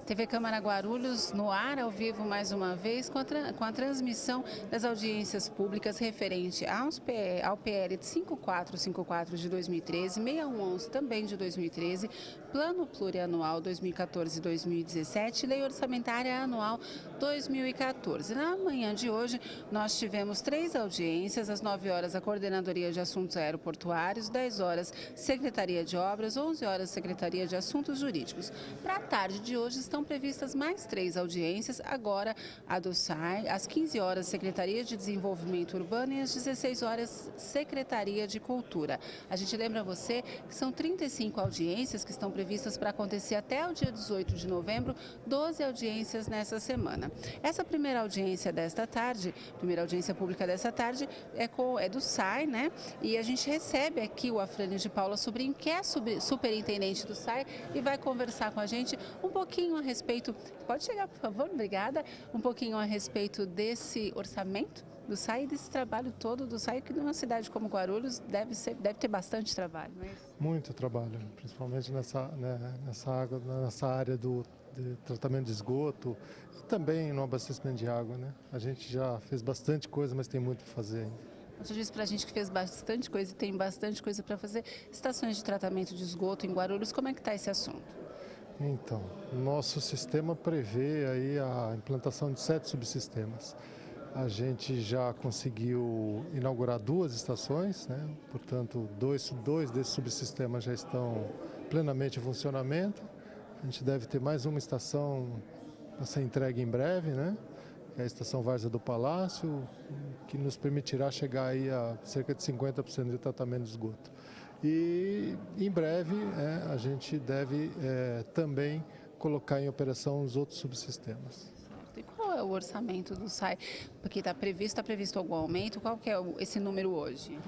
TV Câmara Guarulhos no ar, ao vivo mais uma vez, com a transmissão das audiências públicas referente ao PL 5454 de 2013, 6111 também de 2013, Plano Plurianual 2014-2017 e Lei Orçamentária Anual 2014. Na manhã de hoje, nós tivemos 3 audiências, às 9 horas a Coordenadoria de Assuntos Aeroportuários, 10 horas Secretaria de Obras, 11 horas Secretaria de Assuntos Jurídicos. Para a tarde de hoje estão previstas mais 3 audiências, agora a do SAI, às 15 horas Secretaria de Desenvolvimento Urbano e às 16 horas Secretaria de Cultura. A gente lembra você que são 35 audiências que estão previstas para acontecer até o dia 18 de novembro, 12 audiências nessa semana. Essa primeira audiência desta tarde, primeira audiência pública dessa tarde, é do SAI, né? E a gente recebe aqui o Afrânio de Paula Sobrinho, que é superintendente do SAI, e vai conversar com a gente um pouquinho a respeito, pode chegar por favor, obrigada, um pouquinho a respeito desse orçamento do SAI e desse trabalho todo do SAI, que numa cidade como Guarulhos deve ter bastante trabalho, não é isso? Muito trabalho, principalmente nessa área de tratamento de esgoto e também no abastecimento de água, né? A gente já fez bastante coisa, mas tem muito para fazer ainda. Você disse para a gente que fez bastante coisa e tem bastante coisa para fazer. Estações de tratamento de esgoto em Guarulhos, como é que está esse assunto? Então, nosso sistema prevê aí a implantação de 7 subsistemas. A gente já conseguiu inaugurar 2 estações, né? Portanto, dois desses subsistemas já estão plenamente em funcionamento. A gente deve ter mais uma estação a ser entregue em breve, né? Que é a estação Várzea do Palácio, que nos permitirá chegar aí a cerca de 50% de tratamento de esgoto. E em breve a gente deve também colocar em operação os outros subsistemas. E qual é o orçamento do SAI? Porque está previsto algum aumento? Qual que é esse número hoje?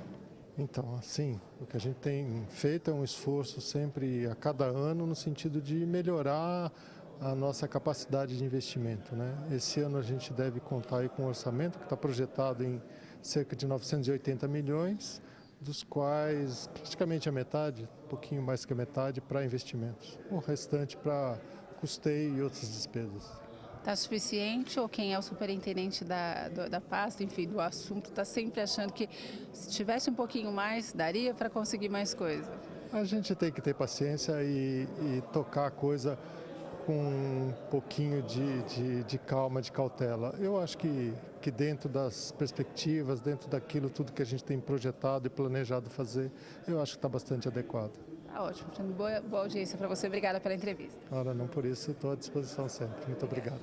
Então, assim, o que a gente tem feito é um esforço sempre a cada ano no sentido de melhorar a nossa capacidade de investimento, né? Esse ano a gente deve contar aí com um orçamento que está projetado em cerca de 980 milhões, dos quais praticamente a metade, um pouquinho mais que a metade, para investimentos. O restante para custeio e outras despesas. Está suficiente ou quem é o superintendente da pasta, enfim, do assunto, está sempre achando que se tivesse um pouquinho mais, daria para conseguir mais coisa? A gente tem que ter paciência e tocar a coisa com um pouquinho de calma, de cautela. Eu acho que dentro das perspectivas, dentro daquilo tudo que a gente tem projetado e planejado fazer, eu acho que está bastante adequado. Tá ótimo, boa audiência para você. Obrigada pela entrevista. Ora, não por isso, estou à disposição sempre. Muito obrigado.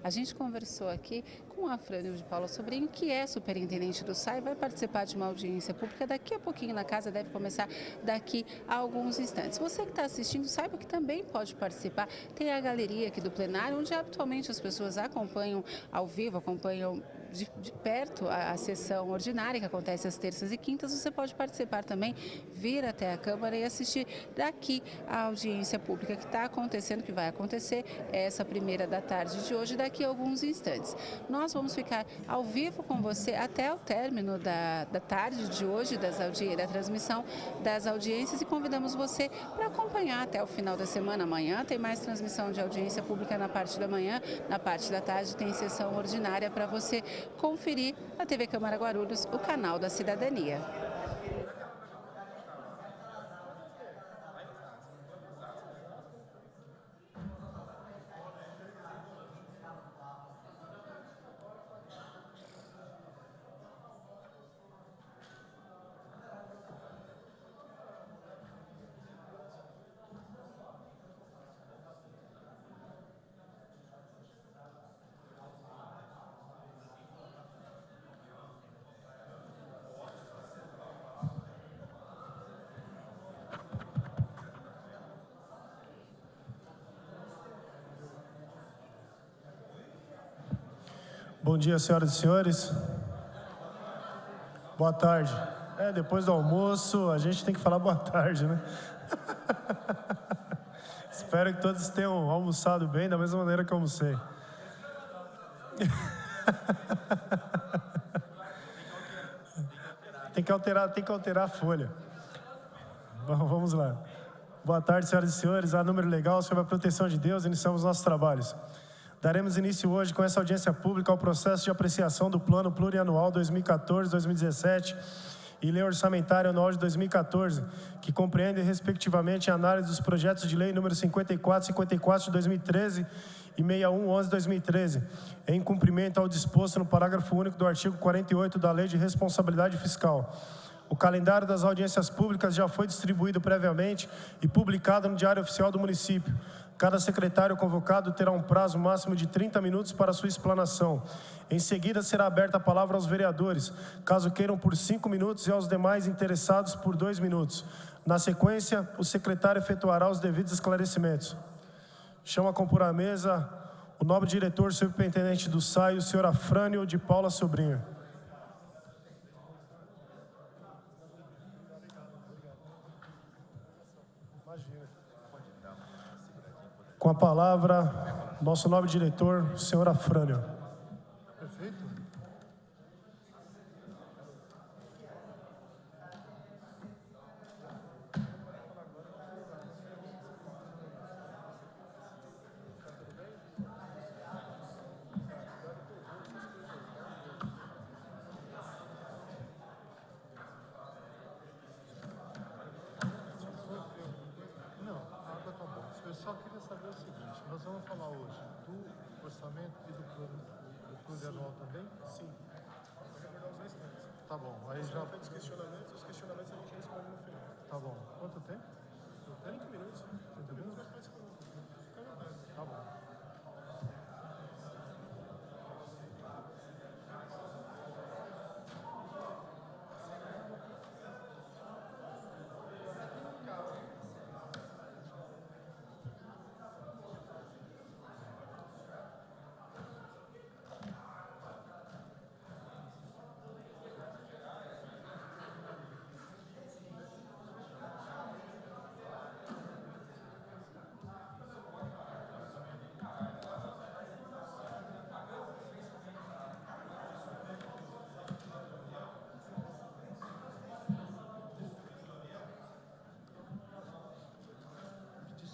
A gente conversou aqui com a Afrânio de Paula Sobrinho, que é superintendente do SAI, vai participar de uma audiência pública daqui a pouquinho na casa, deve começar daqui a alguns instantes. Você que está assistindo, saiba que também pode participar. Tem a galeria aqui do plenário, onde habitualmente as pessoas acompanham ao vivo, acompanham de perto a sessão ordinária que acontece às terças e quintas. Você pode participar também, vir até a Câmara e assistir daqui a audiência pública que está acontecendo, que vai acontecer essa primeira da tarde de hoje, daqui a alguns instantes. Nós vamos ficar ao vivo com você até o término da tarde de hoje, da transmissão das audiências, e convidamos você para acompanhar até o final da semana. Amanhã tem mais transmissão de audiência pública na parte da manhã, na parte da tarde tem sessão ordinária para você conferir na TV Câmara Guarulhos, o canal da cidadania. Bom dia, senhoras e senhores. Boa tarde. Depois do almoço, a gente tem que falar boa tarde, né? Espero que todos tenham almoçado bem, da mesma maneira que eu almocei. Tem que alterar a folha. Vamos lá. Boa tarde, senhoras e senhores. A número legal, sob a proteção de Deus, iniciamos nossos trabalhos. Daremos início hoje com essa audiência pública ao processo de apreciação do Plano Plurianual 2014-2017 e Lei Orçamentária Anual de 2014, que compreende, respectivamente, a análise dos projetos de lei número 54 de 2013 e 6111 de 2013, em cumprimento ao disposto no parágrafo único do artigo 48 da Lei de Responsabilidade Fiscal. O calendário das audiências públicas já foi distribuído previamente e publicado no Diário Oficial do Município. Cada secretário convocado terá um prazo máximo de 30 minutos para sua explanação. Em seguida, será aberta a palavra aos vereadores, caso queiram, por 5 minutos, e aos demais interessados por 2 minutos. Na sequência, o secretário efetuará os devidos esclarecimentos. Chamo a compor a mesa o nobre diretor superintendente do SAI, o senhor Afrânio de Paula Sobrinho. Com a palavra, nosso nobre diretor, o senhor Afrânio. Perfeito. Eu só queria saber o seguinte, nós vamos falar hoje do orçamento e do plurianual também? Sim. Pode abordar os restantes. Tá bom, aí já... Os questionamentos a gente responde no final. Tá bom. Quanto tempo? 30 minutos. 30 minutos, mas pode ser. Fica à vontade. Tá bom.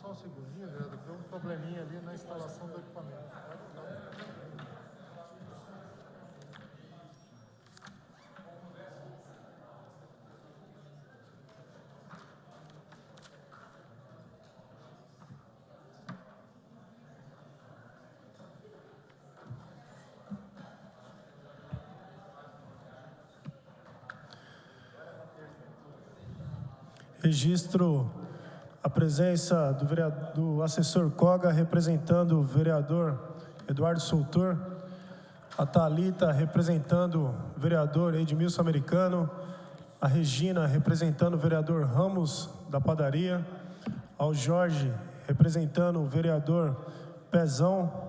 Só um segundinho, vereador, deu um probleminha ali na instalação do equipamento. Registro a presença do assessor Koga, representando o vereador Eduardo Soutor, a Thalita, representando o vereador Edmilson Americano, a Regina, representando o vereador Ramos da Padaria, ao Jorge, representando o vereador Pezão,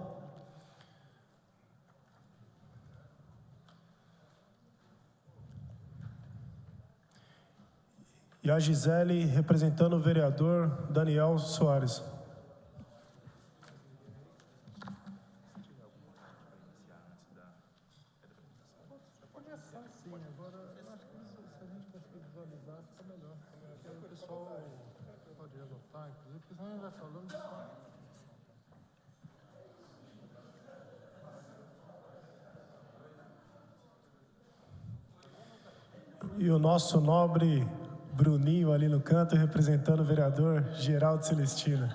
e a Gisele, representando o vereador Daniel Soares. Sim, agora eu acho que se a gente conseguir visualizar, fica melhor. O pessoal pode anotar, inclusive, porque senão a gente vai falando. E o nosso nobre Bruninho ali no canto, representando o vereador Geraldo Celestino.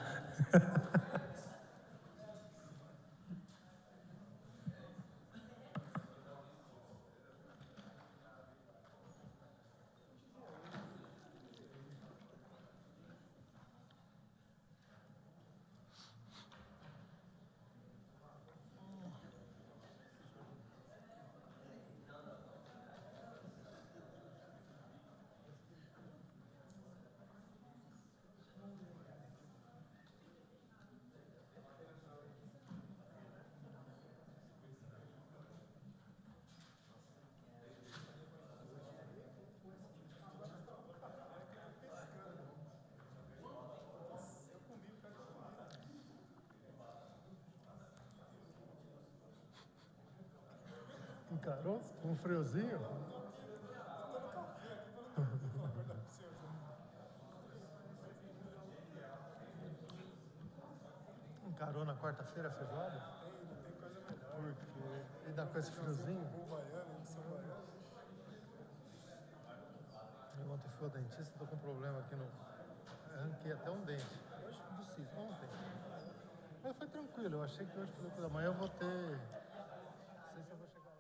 Encarou? Com um friozinho? Encarou na quarta-feira a feijoada? Não tem coisa melhor. Porque ainda com esse friozinho. Eu ontem fui ao dentista, tô com um problema aqui no... Arranquei até um dente. Hoje possível, ontem. Mas foi tranquilo, eu achei que hoje, pela manhã, eu vou ter... Não sei se eu vou chegar lá.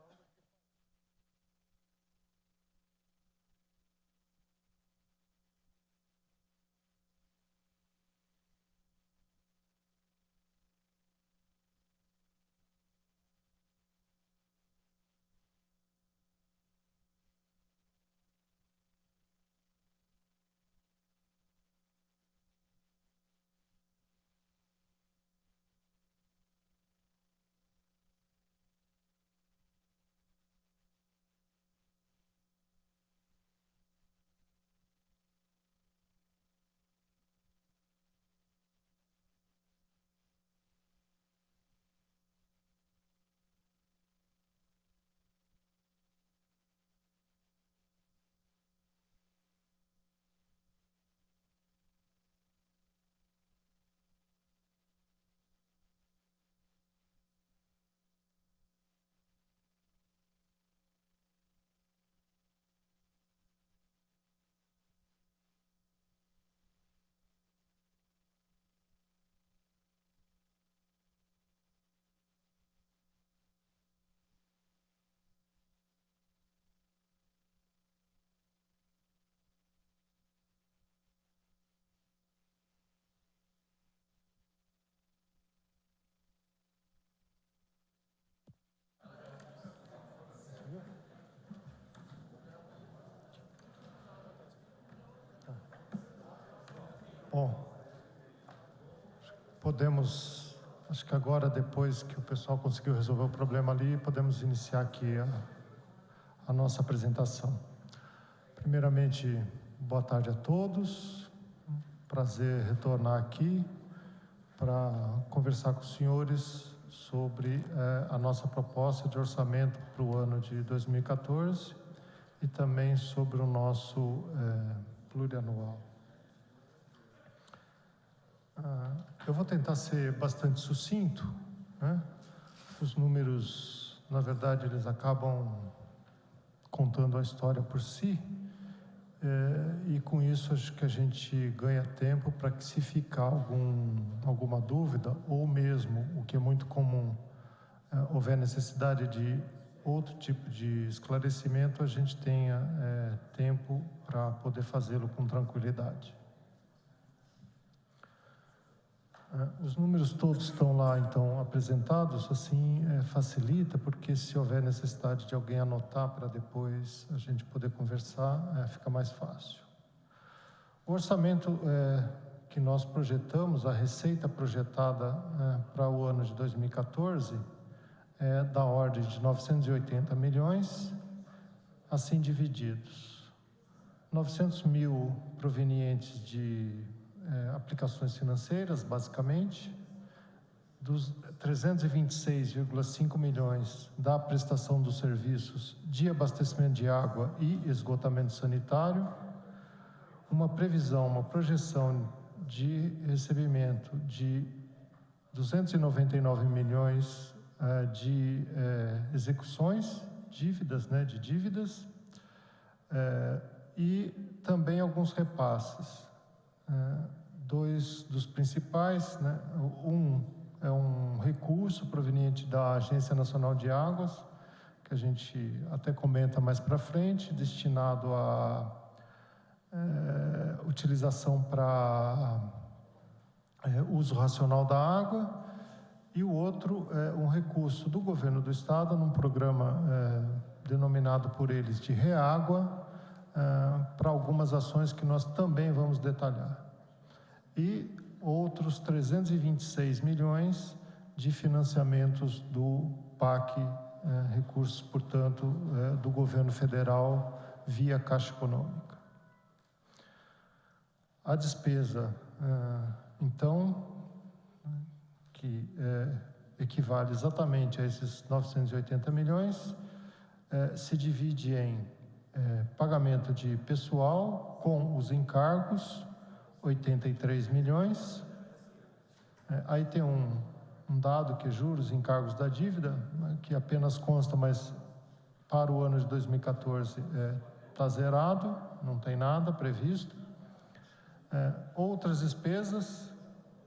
Bom, podemos, acho que agora, depois que o pessoal conseguiu resolver o problema ali, podemos iniciar aqui a nossa apresentação. Primeiramente, boa tarde a todos. Prazer retornar aqui para conversar com os senhores sobre a nossa proposta de orçamento para o ano de 2014 e também sobre o nosso plurianual. Eu vou tentar ser bastante sucinto, né? Os números, na verdade, eles acabam contando a história por si, e com isso acho que a gente ganha tempo para que, se ficar alguma dúvida, ou mesmo, o que é muito comum, houver necessidade de outro tipo de esclarecimento, a gente tenha tempo para poder fazê-lo com tranquilidade. Os números todos estão lá, então, apresentados, assim facilita, porque se houver necessidade de alguém anotar para depois a gente poder conversar, fica mais fácil. O orçamento que nós projetamos, a receita projetada para o ano de 2014, é da ordem de 980 milhões, assim divididos. 900 mil provenientes de aplicações financeiras, basicamente, dos 326,5 milhões da prestação dos serviços de abastecimento de água e esgotamento sanitário, uma previsão, uma projeção de recebimento de 299 milhões de execuções, dívidas, de dívidas, e também alguns repasses. Dois dos principais, um é um recurso proveniente da Agência Nacional de Águas, que a gente até comenta mais para frente, destinado à utilização para uso racional da água, e o outro é um recurso do governo do estado num programa denominado por eles de Reágua, para algumas ações que nós também vamos detalhar. E outros 326 milhões de financiamentos do PAC, recursos, portanto, do governo federal via Caixa Econômica. A despesa, então, que equivale exatamente a esses 980 milhões, se divide em pagamento de pessoal com os encargos, 83 milhões, Aí tem um dado que é juros e encargos da dívida, né, que apenas consta, mas para o ano de 2014 está zerado, não tem nada previsto. Outras despesas,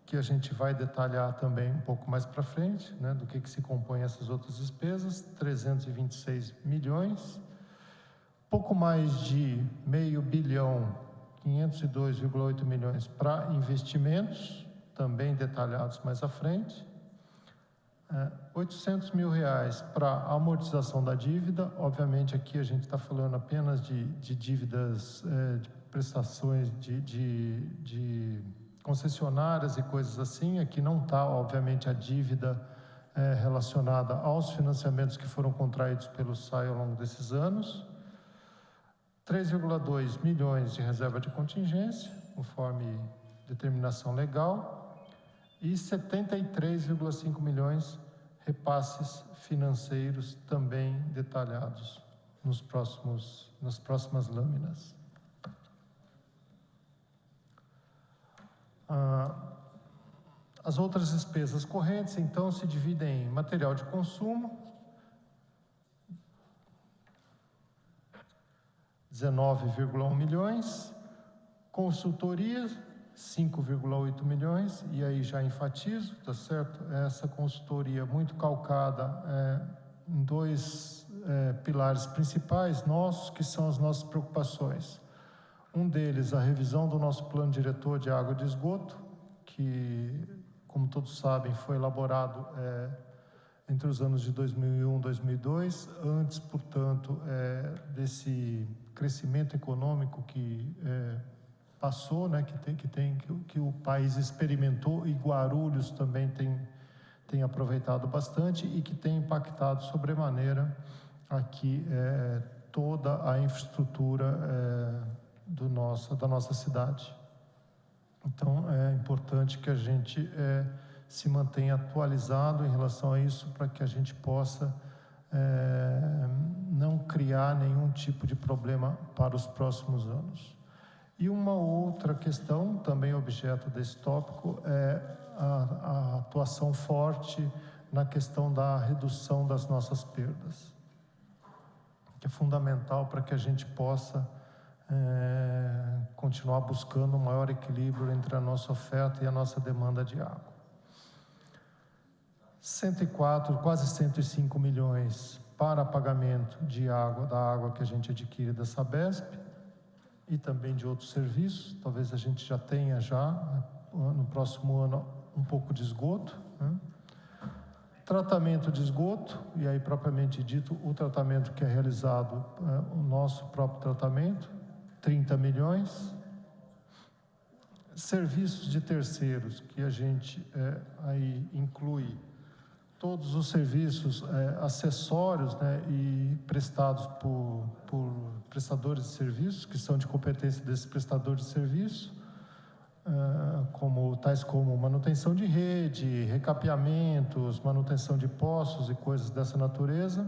que a gente vai detalhar também um pouco mais para frente, né, do que se compõem essas outras despesas, 326 milhões, pouco mais de R$500 bilhão, 502,8 milhões para investimentos, também detalhados mais à frente, R$800 mil para amortização da dívida. Obviamente aqui a gente está falando apenas de dívidas, de prestações de concessionárias e coisas assim. Aqui não está, obviamente, a dívida relacionada aos financiamentos que foram contraídos pelo SAI ao longo desses anos. 3,2 milhões de reserva de contingência, conforme determinação legal, e 73,5 milhões repasses financeiros, também detalhados nas próximas lâminas. As outras despesas correntes, então, se dividem em material de consumo, 19,1 milhões, consultoria, 5,8 milhões, e aí já enfatizo, tá certo? Essa consultoria muito calcada em dois pilares principais nossos, que são as nossas preocupações. Um deles, a revisão do nosso plano diretor de água e de esgoto, que, como todos sabem, foi elaborado entre os anos de 2001 e 2002, antes, portanto, desse crescimento econômico que passou, né, que o país experimentou, e Guarulhos também tem aproveitado bastante e que tem impactado sobremaneira aqui toda a infraestrutura da nossa cidade. Então, é importante que a gente se mantenha atualizado em relação a isso, para que a gente possa não criar nenhum tipo de problema para os próximos anos. E uma outra questão, também objeto desse tópico, é a atuação forte na questão da redução das nossas perdas, que é fundamental para que a gente possa continuar buscando um maior equilíbrio entre a nossa oferta e a nossa demanda de água. 104, quase 105 milhões para pagamento da água que a gente adquire da Sabesp e também de outros serviços. Talvez a gente já tenha no próximo ano um pouco de esgoto, né? Tratamento de esgoto, e aí propriamente dito o tratamento que é realizado, o nosso próprio tratamento, 30 milhões. Serviços de terceiros, que a gente aí inclui todos os serviços acessórios, né, e prestados por prestadores de serviços, que são de competência desses prestadores de serviço, tais como manutenção de rede, recapeamentos, manutenção de poços e coisas dessa natureza,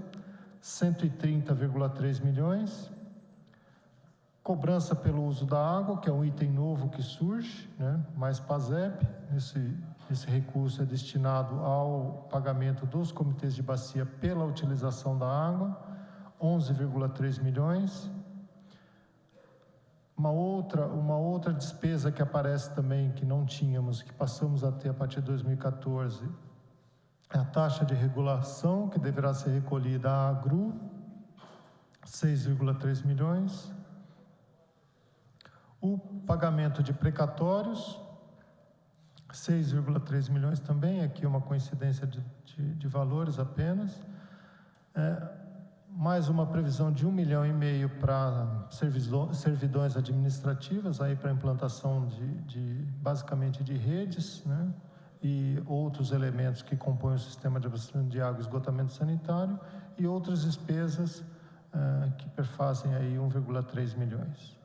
130,3 milhões. Cobrança pelo uso da água, que é um item novo que surge, né, mais PASEP. Esse recurso é destinado ao pagamento dos comitês de bacia pela utilização da água, 11,3 milhões. Uma outra despesa que aparece também, que não tínhamos, que passamos a ter a partir de 2014, é a taxa de regulação, que deverá ser recolhida à AGRU, 6,3 milhões. O pagamento de precatórios, 6,3 milhões também, aqui uma coincidência de valores apenas. Mais uma previsão de 1,5 milhão para servidões administrativas, aí para implantação basicamente de redes, né, e outros elementos que compõem o sistema de abastecimento de água e esgotamento sanitário, e outras despesas que perfazem aí 1,3 milhões.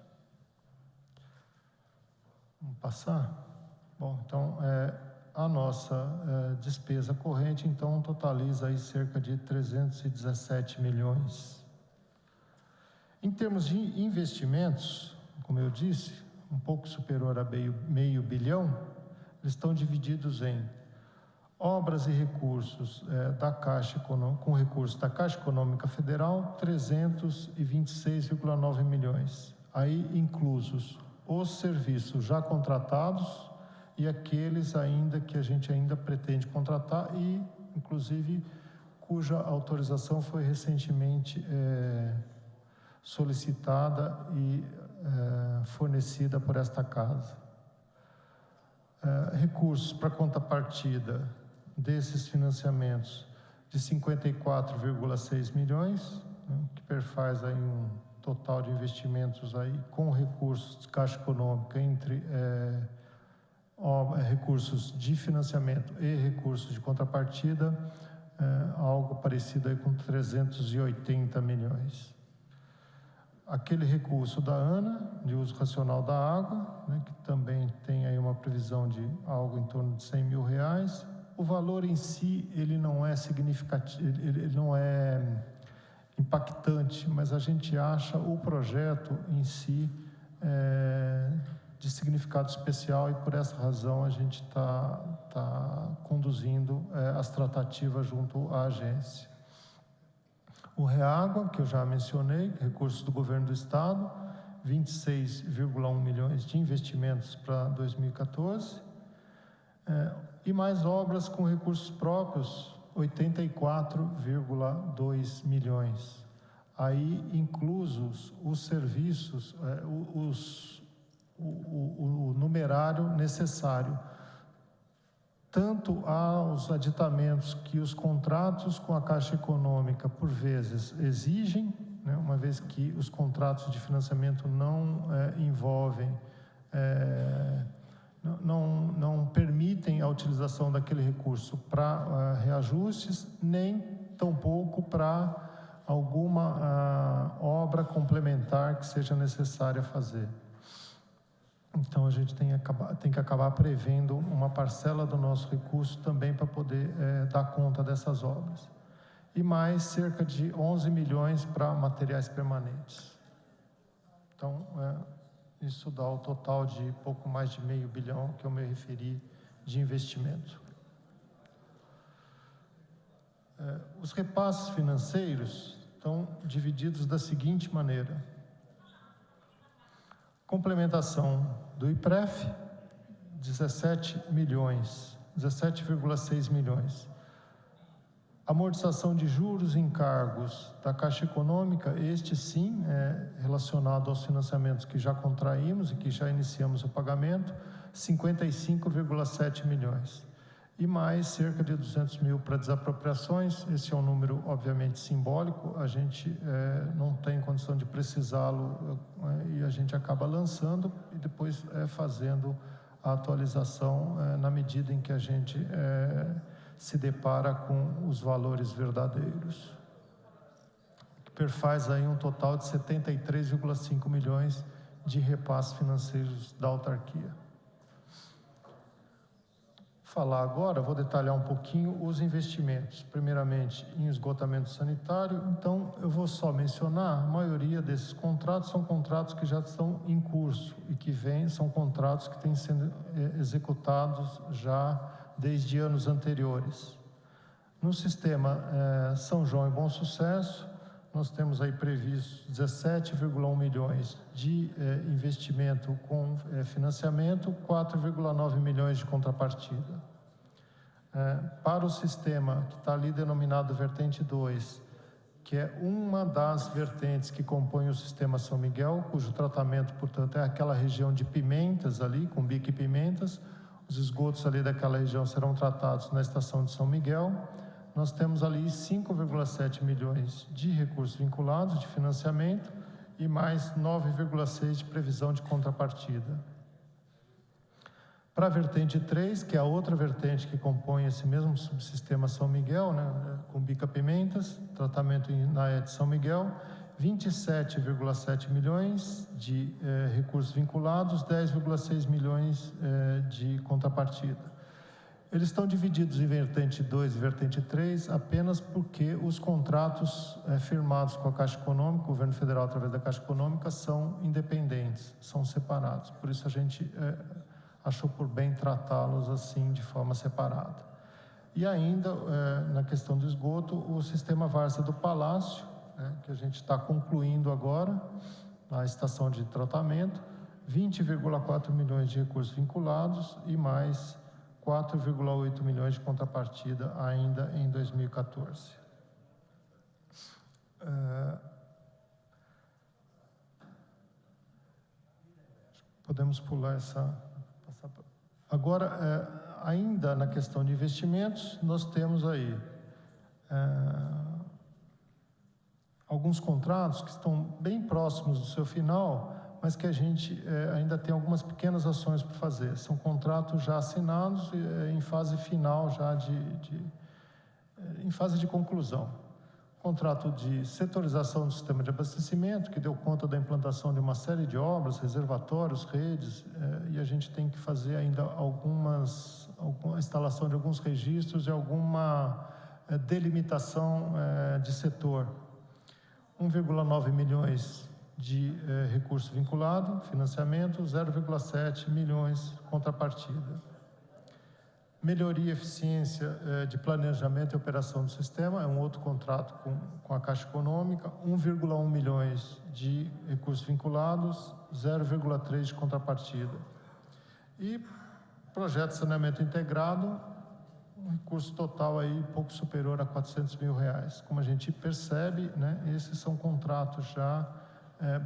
Vamos passar? Bom, então, a nossa despesa corrente, então, totaliza aí cerca de 317 milhões. Em termos de investimentos, como eu disse, um pouco superior a meio bilhão, eles estão divididos em Obras e recursos da Caixa com recursos da Caixa Econômica Federal, 326,9 milhões. Aí inclusos os serviços já contratados e aqueles ainda que a gente ainda pretende contratar e, inclusive, cuja autorização foi recentemente solicitada e fornecida por esta casa. Recursos para contrapartida desses financiamentos de 54,6 milhões, né, que perfaz aí um total de investimentos aí com recursos de Caixa Econômica entre recursos de financiamento e recursos de contrapartida, algo parecido aí com 380 milhões. Aquele recurso da ANA, de uso racional da água, né, que também tem aí uma previsão de algo em torno de R$100 mil. O valor em si, ele não é significativo, ele não é impactante, mas a gente acha o projeto em si de significado especial e por essa razão a gente está conduzindo as tratativas junto à agência. O REAGUA, que eu já mencionei, recursos do governo do estado, 26,1 milhões de investimentos para 2014, e mais obras com recursos próprios, 84,2 milhões. Aí inclusos os serviços, o numerário necessário, tanto aos aditamentos que os contratos com a Caixa Econômica, por vezes, exigem, né, uma vez que os contratos de financiamento não envolvem, não permitem a utilização daquele recurso para reajustes, nem tampouco para alguma obra complementar que seja necessária fazer. Então, a gente tem que acabar prevendo uma parcela do nosso recurso também para poder dar conta dessas obras. E mais cerca de 11 milhões para materiais permanentes. Então, isso dá o total de pouco mais de R$500 milhão que eu me referi de investimento. Os repasses financeiros estão divididos da seguinte maneira: complementação do IPREF, 17,6 milhões. Amortização de juros e encargos da Caixa Econômica, este sim é relacionado aos financiamentos que já contraímos e que já iniciamos o pagamento, 55,7 milhões. E mais cerca de 200 mil para desapropriações, esse é um número obviamente simbólico, a gente não tem condição de precisá-lo e a gente acaba lançando e depois fazendo a atualização na medida em que a gente se depara com os valores verdadeiros. Que perfaz aí um total de 73,5 milhões de repasses financeiros da autarquia. Falar agora, vou detalhar um pouquinho os investimentos, primeiramente em esgotamento sanitário. Então, eu vou só mencionar, a maioria desses contratos são contratos que já estão em curso e que são contratos que têm sendo executados já desde anos anteriores. No sistema São João e Bom Sucesso, nós temos aí previsto 17,1 milhões de investimento com financiamento, 4,9 milhões de contrapartida. Para o sistema que está ali denominado vertente 2, que é uma das vertentes que compõe o sistema São Miguel, cujo tratamento, portanto, é aquela região de Pimentas ali, com Bica e Pimentas. Os esgotos ali daquela região serão tratados na estação de São Miguel. Nós temos ali 5,7 milhões de recursos vinculados, de financiamento, e mais 9,6 de previsão de contrapartida. Para a vertente 3, que é a outra vertente que compõe esse mesmo subsistema São Miguel, né, com Bica Pimentas, tratamento na ED São Miguel, 27,7 milhões de recursos vinculados, 10,6 milhões de contrapartida. Eles estão divididos em vertente 2 e vertente 3 apenas porque os contratos firmados com a Caixa Econômica, o governo federal através da Caixa Econômica, são independentes, são separados. Por isso a gente achou por bem tratá-los assim, de forma separada. E ainda, na questão do esgoto, o sistema Várzea do Palácio, né, que a gente está concluindo agora, a estação de tratamento, 20,4 milhões de recursos vinculados e mais 4,8 milhões de contrapartida ainda em 2014. Podemos pular essa... Agora, ainda na questão de investimentos, nós temos aí alguns contratos que estão bem próximos do seu final, mas que a gente ainda tem algumas pequenas ações para fazer. São contratos já assinados em fase final, já em fase de conclusão. Contrato de setorização do sistema de abastecimento, que deu conta da implantação de uma série de obras, reservatórios, redes, e a gente tem que fazer ainda a instalação de alguns registros e alguma delimitação de setor. 1,9 milhões de recurso vinculado, financiamento, 0,7 milhões contrapartida. Melhoria e eficiência de planejamento e operação do sistema, é um outro contrato com a Caixa Econômica, 1,1 milhões de recursos vinculados, 0,3 de contrapartida. E projeto de saneamento integrado, um recurso total aí pouco superior a R$400 mil. Como a gente percebe, né, esses são contratos já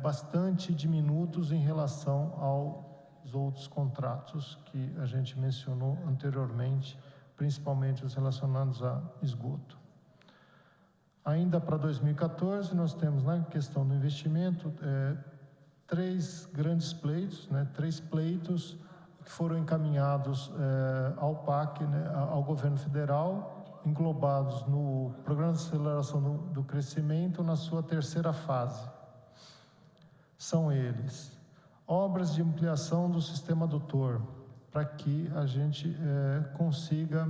bastante diminutos em relação aos outros contratos que a gente mencionou anteriormente, principalmente os relacionados a esgoto. Ainda para 2014, nós temos na questão do investimento 3 grandes pleitos, né, 3 pleitos que foram encaminhados ao PAC, né, ao governo federal, englobados no Programa de Aceleração do Crescimento, na sua 3ª fase. São eles: obras de ampliação do sistema adutor, para que a gente consiga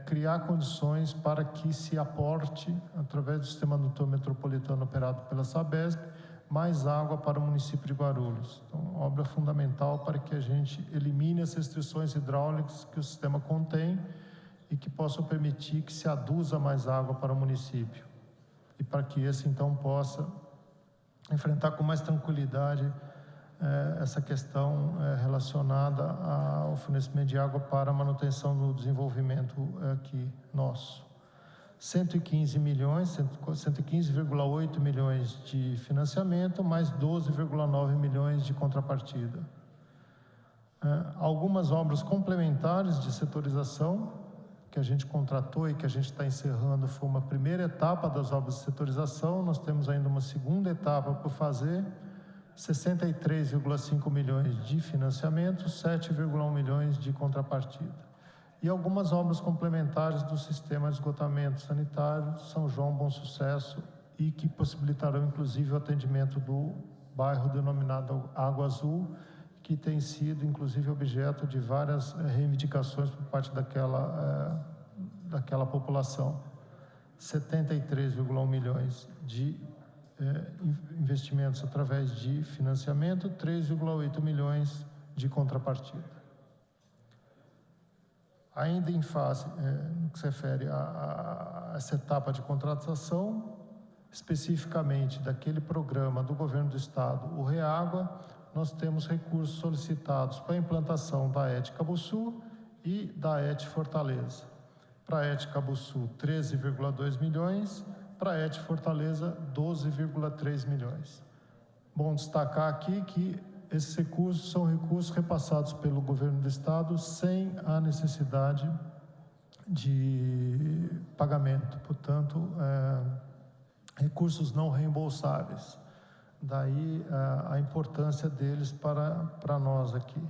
criar condições para que se aporte, através do sistema adutor metropolitano operado pela Sabesp, mais água para o município de Guarulhos. Então, obra fundamental para que a gente elimine as restrições hidráulicas que o sistema contém e que possam permitir que se aduza mais água para o município. E para que esse, então, possa enfrentar com mais tranquilidade essa questão relacionada ao fornecimento de água para a manutenção do desenvolvimento aqui nosso. 115,8 milhões de financiamento, mais 12,9 milhões de contrapartida. Algumas obras complementares de setorização, que a gente contratou e que a gente está encerrando, foi uma primeira etapa das obras de setorização. Nós temos ainda uma segunda etapa por fazer, 63,5 milhões de financiamento, 7,1 milhões de contrapartida. E algumas obras complementares do sistema de esgotamento sanitário, São João, Bom Sucesso, e que possibilitarão, inclusive, o atendimento do bairro denominado Água Azul, que tem sido, inclusive, objeto de várias reivindicações por parte daquela população. 73,1 milhões de investimentos através de financiamento, 3,8 milhões de contrapartida. Ainda em fase, no que se refere a essa etapa de contratação, especificamente daquele programa do Governo do Estado, o REAGUA, nós temos recursos solicitados para a implantação da ET Cabuçu e da ET Fortaleza. Para a ET Cabuçu, 13,2 milhões, para a ET Fortaleza, 12,3 milhões. Bom destacar aqui que esses recursos são recursos repassados pelo Governo do Estado sem a necessidade de pagamento, portanto, recursos não reembolsáveis. Daí a importância deles para nós aqui.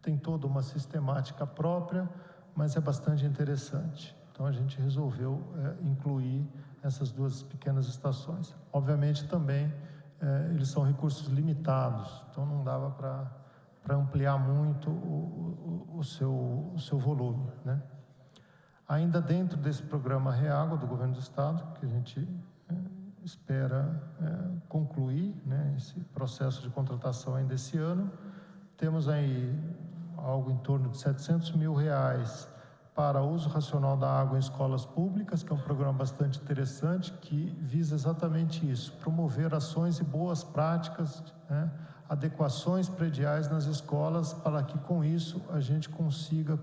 Tem toda uma sistemática própria, mas é bastante interessante. Então a gente resolveu incluir essas 2 pequenas estações. Obviamente também eles são recursos limitados, então não dava para ampliar muito o seu volume, né? Ainda dentro desse programa REAGUA do Governo do Estado, que a gente espera concluir, né, esse processo de contratação ainda esse ano, temos aí algo em torno de R$700 mil para uso racional da água em escolas públicas, que é um programa bastante interessante, que visa exatamente isso, promover ações e boas práticas, né, adequações prediais nas escolas, para que com isso a gente consiga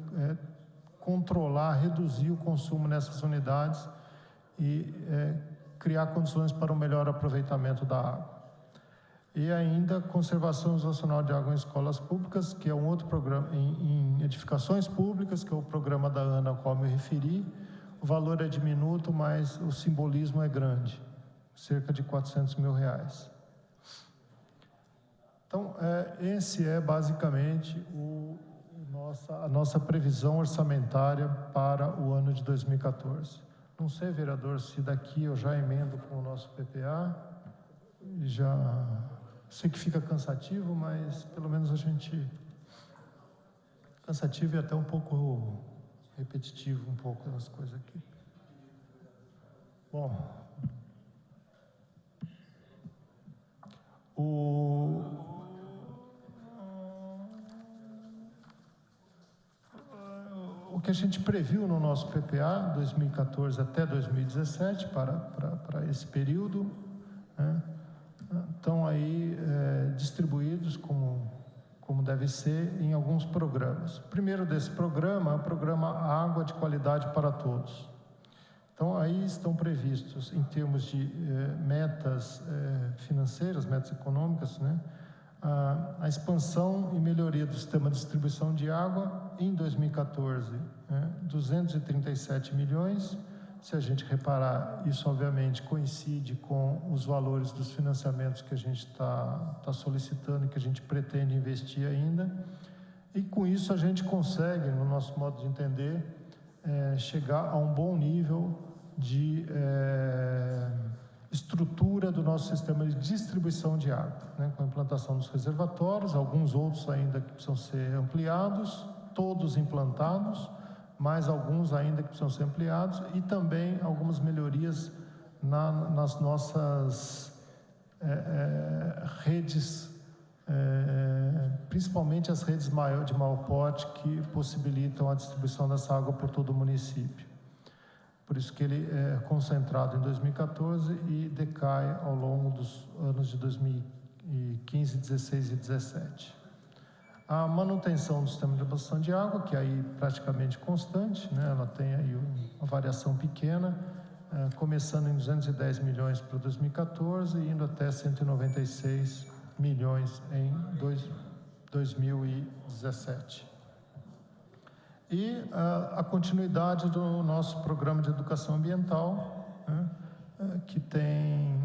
controlar, reduzir o consumo nessas unidades e criar condições para um melhor aproveitamento da água. E ainda conservação racional de água em escolas públicas, que é um outro programa, em edificações públicas, que é o programa da ANA ao qual me referi. O valor é diminuto, mas o simbolismo é grande, cerca de R$400 mil. Então, esse é basicamente a nossa previsão orçamentária para o ano de 2014. Não sei, vereador, se daqui eu já emendo com o nosso PPA, já sei que fica cansativo, mas pelo menos a gente... Cansativo e até um pouco repetitivo, um pouco das coisas aqui. Bom... O que a gente previu no nosso PPA 2014 até 2017 para esse período, né, estão aí distribuídos como deve ser em alguns programas. O primeiro desse programa é o programa Água de Qualidade para Todos. Então aí estão previstos em termos de metas financeiras, metas econômicas, né, a expansão e melhoria do sistema de distribuição de água em 2014, 237 milhões. Se a gente reparar, isso obviamente coincide com os valores dos financiamentos que a gente está solicitando e que a gente pretende investir ainda. E com isso a gente consegue, no nosso modo de entender, chegar a um bom nível de estrutura do nosso sistema de distribuição de água, né, com a implantação dos reservatórios, alguns outros ainda que precisam ser ampliados, todos implantados, mas alguns ainda que precisam ser ampliados, e também algumas melhorias nas nossas redes, principalmente as redes de maior porte, que possibilitam a distribuição dessa água por todo o município. Por isso que ele é concentrado em 2014 e decai ao longo dos anos de 2015, 16 e 17. A manutenção do sistema de distribuição de água, que é aí praticamente constante, né? Ela tem aí uma variação pequena, começando em 210 milhões para 2014 e indo até 196 milhões em 2017. E a continuidade do nosso programa de educação ambiental, né, que tem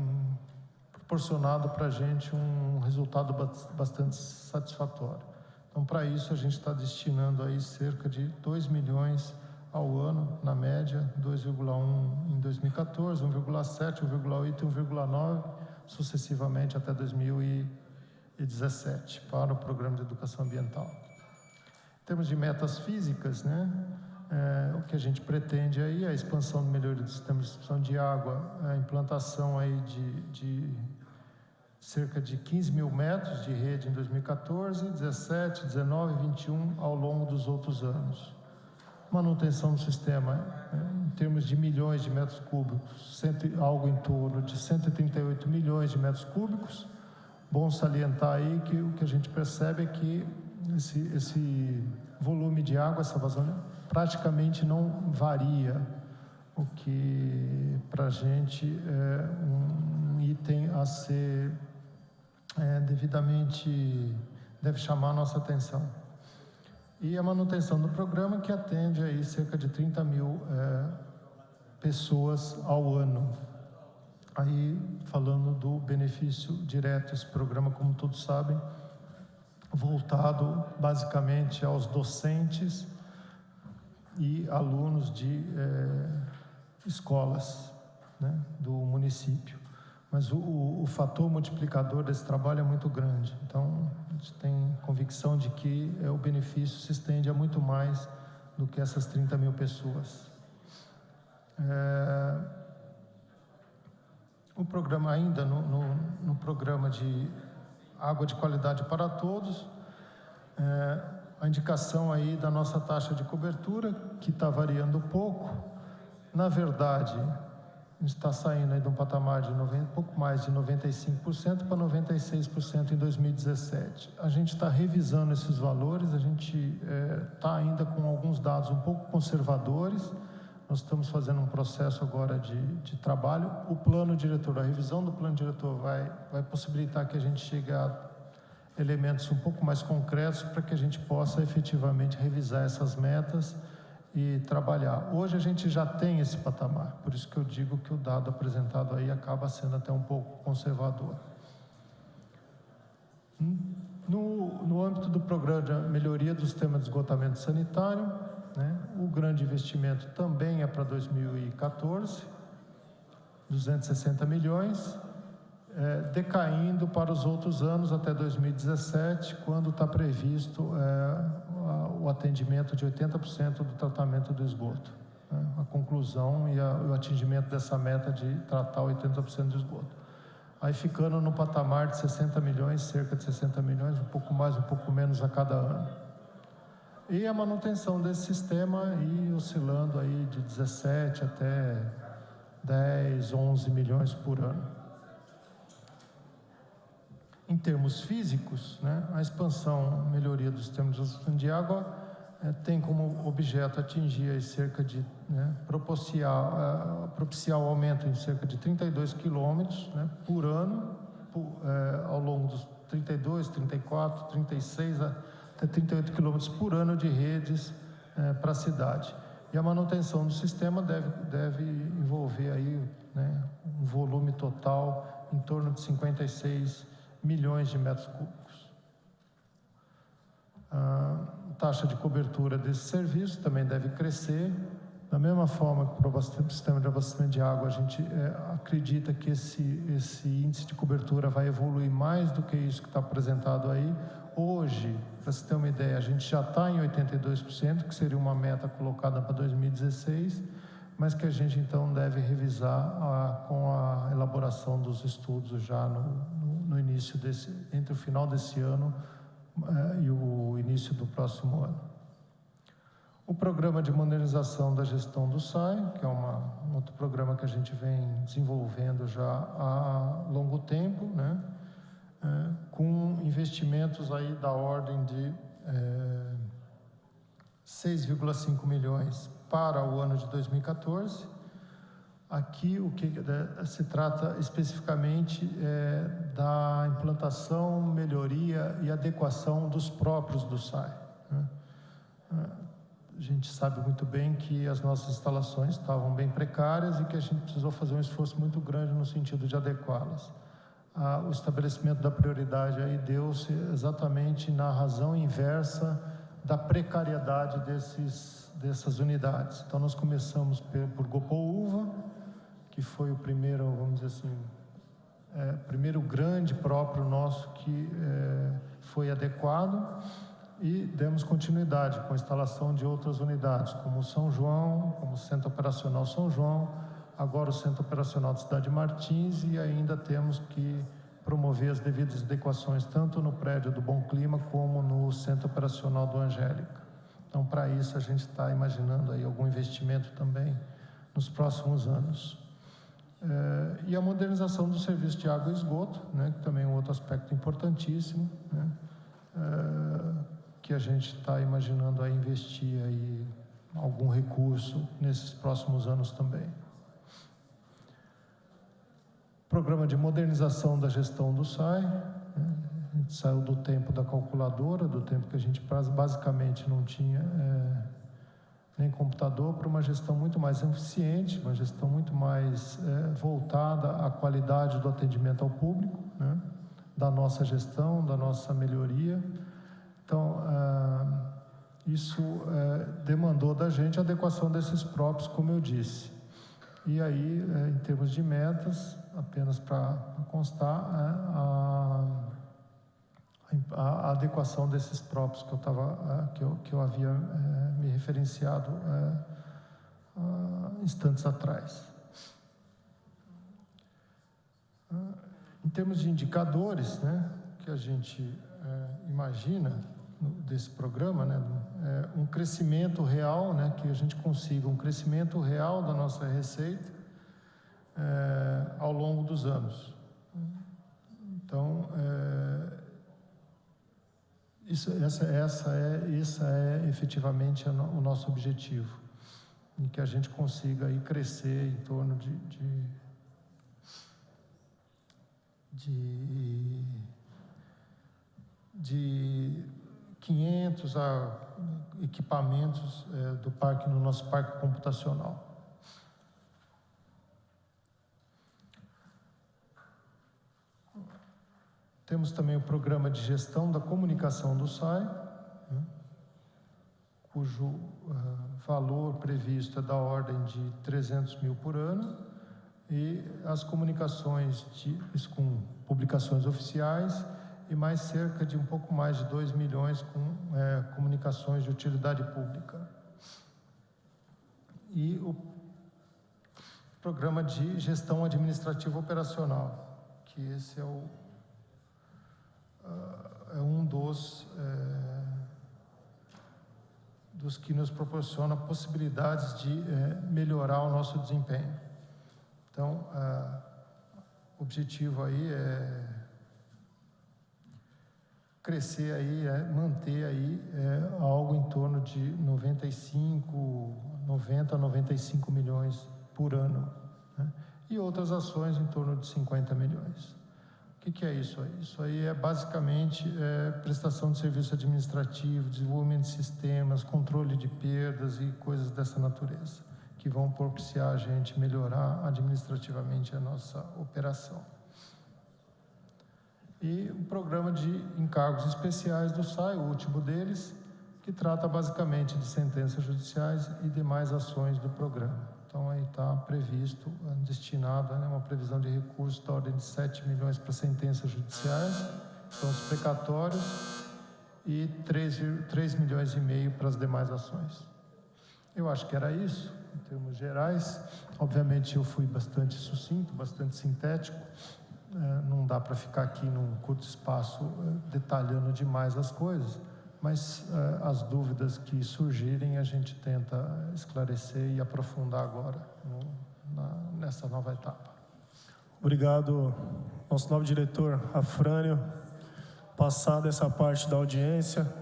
proporcionado para a gente um resultado bastante satisfatório. Então, para isso, a gente está destinando aí cerca de 2 milhões ao ano, na média, 2,1 em 2014, 1,7, 1,8 e 1,9, sucessivamente até 2017, para o programa de educação ambiental. Em termos de metas físicas, né, o que a gente pretende aí é a expansão e melhoria do sistema de distribuição de água, a implantação aí de cerca de 15 mil metros de rede em 2014, 17, 19 e 21 ao longo dos outros anos. Manutenção do sistema, em termos de milhões de metros cúbicos, algo em torno de 138 milhões de metros cúbicos. Bom salientar aí que o que a gente percebe é que esse volume de água, essa vazão, praticamente não varia, o que para a gente é um item a ser devidamente, deve chamar a nossa atenção. E a manutenção do programa, que atende aí cerca de 30 mil pessoas ao ano. Aí, falando do benefício direto, esse programa, como todos sabem, voltado basicamente aos docentes e alunos de escolas, né, do município. Mas o fator multiplicador desse trabalho é muito grande. Então, a gente tem convicção de que o benefício se estende a muito mais do que essas 30 mil pessoas. O programa ainda, no programa de água de qualidade para todos, A indicação aí da nossa taxa de cobertura, que está variando um pouco. Na verdade, a gente está saindo aí de um patamar de pouco mais de 95% para 96% em 2017. A gente está revisando esses valores, a gente está ainda com alguns dados um pouco conservadores. Nós estamos fazendo um processo agora de trabalho. O plano diretor, a revisão do plano diretor vai possibilitar que a gente chegue a elementos um pouco mais concretos para que a gente possa efetivamente revisar essas metas e trabalhar. Hoje a gente já tem esse patamar, por isso que eu digo que o dado apresentado aí acaba sendo até um pouco conservador. No âmbito do programa de melhoria do sistema de esgotamento sanitário, né, o grande investimento também é para 2014, 260 milhões, decaindo para os outros anos até 2017, quando está previsto o atendimento de 80% do tratamento do esgoto, né? A conclusão e o atingimento dessa meta de tratar 80% do esgoto. Aí ficando no patamar de 60 milhões, cerca de 60 milhões, um pouco mais, um pouco menos a cada ano. E a manutenção desse sistema aí oscilando aí de 17 até 10, 11 milhões por ano. Em termos físicos, né, a expansão, melhoria do sistema de gestão de água tem como objeto atingir aí cerca de, propiciar o aumento em cerca de 32 quilômetros, né, por ano, ao longo dos 32, 34, 36 até 38 quilômetros por ano de redes para a cidade. E a manutenção do sistema deve envolver aí, né, um volume total em torno de 56 milhões de metros cúbicos. A taxa de cobertura desse serviço também deve crescer. Da mesma forma que para o sistema de abastecimento de água, a gente acredita que esse índice de cobertura vai evoluir mais do que isso que está apresentado aí. Hoje, para você ter uma ideia, a gente já está em 82%, que seria uma meta colocada para 2016, mas que a gente então deve revisar com a elaboração dos estudos já no início entre o final desse ano e o início do próximo ano. O programa de modernização da gestão do SAI, que é um outro programa que a gente vem desenvolvendo já há longo tempo, né? Com investimentos aí da ordem de 6,5 milhões para o ano de 2014. Aqui o que se trata especificamente da implantação, melhoria e adequação dos próprios do SAI, né? A gente sabe muito bem que as nossas instalações estavam bem precárias e que a gente precisou fazer um esforço muito grande no sentido de adequá-las. O estabelecimento da prioridade aí deu-se exatamente na razão inversa da precariedade dessas unidades. Então, nós começamos por Gopoúva, que foi o primeiro, vamos dizer assim, primeiro grande próprio nosso que foi adequado, e demos continuidade com a instalação de outras unidades, como São João, como o Centro Operacional São João, agora o Centro Operacional de Cidade Martins, e ainda temos que promover as devidas adequações, tanto no prédio do Bom Clima, como no Centro Operacional do Angélica. Então, para isso, a gente está imaginando aí algum investimento também nos próximos anos. E a modernização do serviço de água e esgoto, né, que também é um outro aspecto importantíssimo, né, que a gente está imaginando aí investir aí algum recurso nesses próximos anos também. Programa de modernização da gestão do SAI, né? A gente saiu do tempo da calculadora, do tempo que a gente basicamente não tinha nem computador, para uma gestão muito mais eficiente, uma gestão muito mais voltada à qualidade do atendimento ao público, né? Da nossa gestão, da nossa melhoria. Então, isso demandou da gente a adequação desses próprios, como eu disse. E aí, em termos de metas, apenas para constar, a adequação desses próprios que eu havia me referenciado instantes atrás. Em termos de indicadores, né, que a gente imagina, desse programa, né, um crescimento real, né, que a gente consiga um crescimento real da nossa receita ao longo dos anos. Então, essa é efetivamente o nosso objetivo, e que a gente consiga aí crescer em torno de 500 equipamentos no nosso parque computacional. Temos também o programa de gestão da comunicação do SAI, né, cujo valor previsto é da ordem de 300 mil por ano, e as comunicações com publicações oficiais, e mais cerca de um pouco mais de 2 milhões com comunicações de utilidade pública. E o programa de gestão administrativa operacional, que esse é um dos que nos proporciona possibilidades de melhorar o nosso desempenho. Então, o objetivo aí é crescer aí, manter aí algo em torno de 90 a 95 milhões por ano, né? E outras ações em torno de 50 milhões. O que é isso aí? Isso aí é basicamente prestação de serviço administrativo, desenvolvimento de sistemas, controle de perdas e coisas dessa natureza, que vão propiciar a gente melhorar administrativamente a nossa operação. E um programa de encargos especiais do SAI, o último deles, que trata basicamente de sentenças judiciais e demais ações do programa. Então, aí está previsto, destinado, uma previsão de recursos da ordem de 7 milhões para sentenças judiciais, são os precatórios, e 3 milhões e meio para as demais ações. Eu acho que era isso, em termos gerais. Obviamente, eu fui bastante sucinto, bastante sintético. Não dá para ficar aqui num curto espaço detalhando demais as coisas, mas as dúvidas que surgirem a gente tenta esclarecer e aprofundar agora nessa nova etapa. Obrigado, nosso novo diretor Afrânio. Passada essa parte da audiência,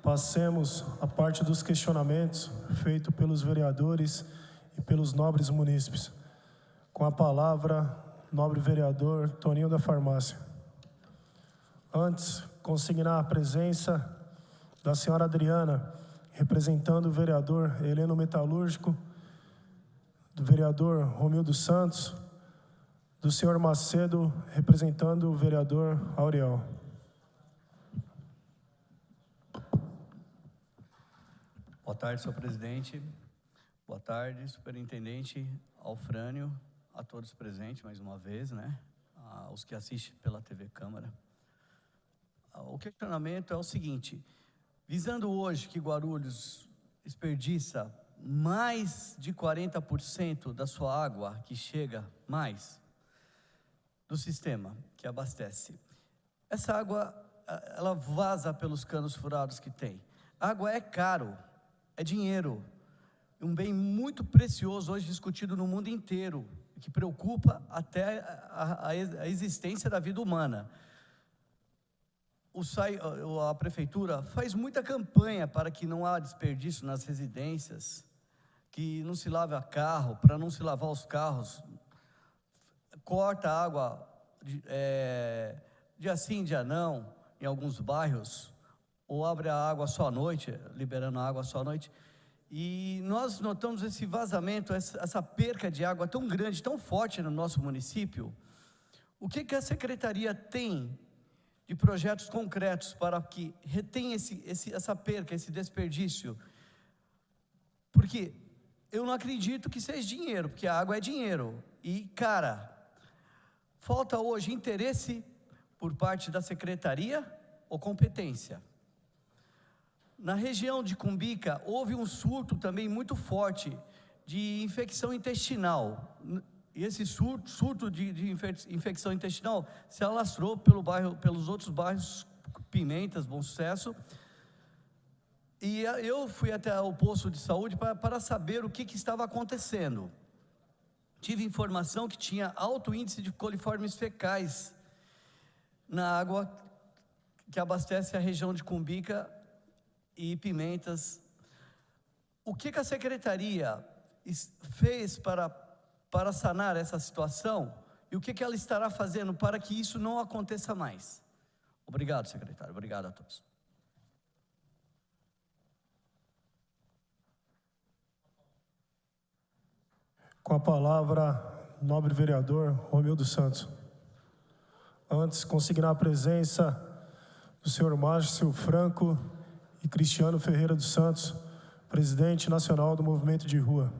passemos a parte dos questionamentos feitos pelos vereadores e pelos nobres munícipes. Com a palavra, nobre vereador Toninho da Farmácia. Antes, consignar a presença da senhora Adriana, representando o vereador Heleno Metalúrgico, do vereador Romildo Santos, do senhor Macedo, representando o vereador Auriel. Boa tarde, senhor presidente. Boa tarde, superintendente Alfrânio, a todos presentes mais uma vez, né? Aos que assistem pela TV Câmara. O questionamento é o seguinte: visando hoje que Guarulhos desperdiça mais de 40% da sua água que chega mais do sistema que abastece, essa água, ela vaza pelos canos furados que tem. Água é caro, é dinheiro, um bem muito precioso hoje discutido no mundo inteiro, que preocupa até a existência da vida humana. A prefeitura faz muita campanha para que não há desperdício nas residências, que não se lave a carro, para não se lavar os carros, corta a água dia sim, dia não, em alguns bairros, ou abre a água só à noite, liberando a água só à noite. E nós notamos esse vazamento, essa perca de água tão grande, tão forte no nosso município. O que a secretaria tem de projetos concretos para que retenha essa perca, esse desperdício? Porque eu não acredito que seja dinheiro, porque a água é dinheiro. E, cara, falta hoje interesse por parte da secretaria ou competência. Na região de Cumbica, houve um surto também muito forte de infecção intestinal. E esse surto de infecção intestinal se alastrou pelos outros bairros, Pimentas, Bom Sucesso, E eu fui até o posto de saúde para saber o que estava acontecendo. Tive informação que tinha alto índice de coliformes fecais na água que abastece a região de Cumbica e Pimentas. O que a secretaria fez para sanar essa situação e o que ela estará fazendo para que isso não aconteça mais? Obrigado, secretário. Obrigado a todos. Com a palavra, nobre vereador Romildo Santos. Antes, consignar a presença do senhor Márcio Franco e Cristiano Ferreira dos Santos, presidente nacional do Movimento de Rua.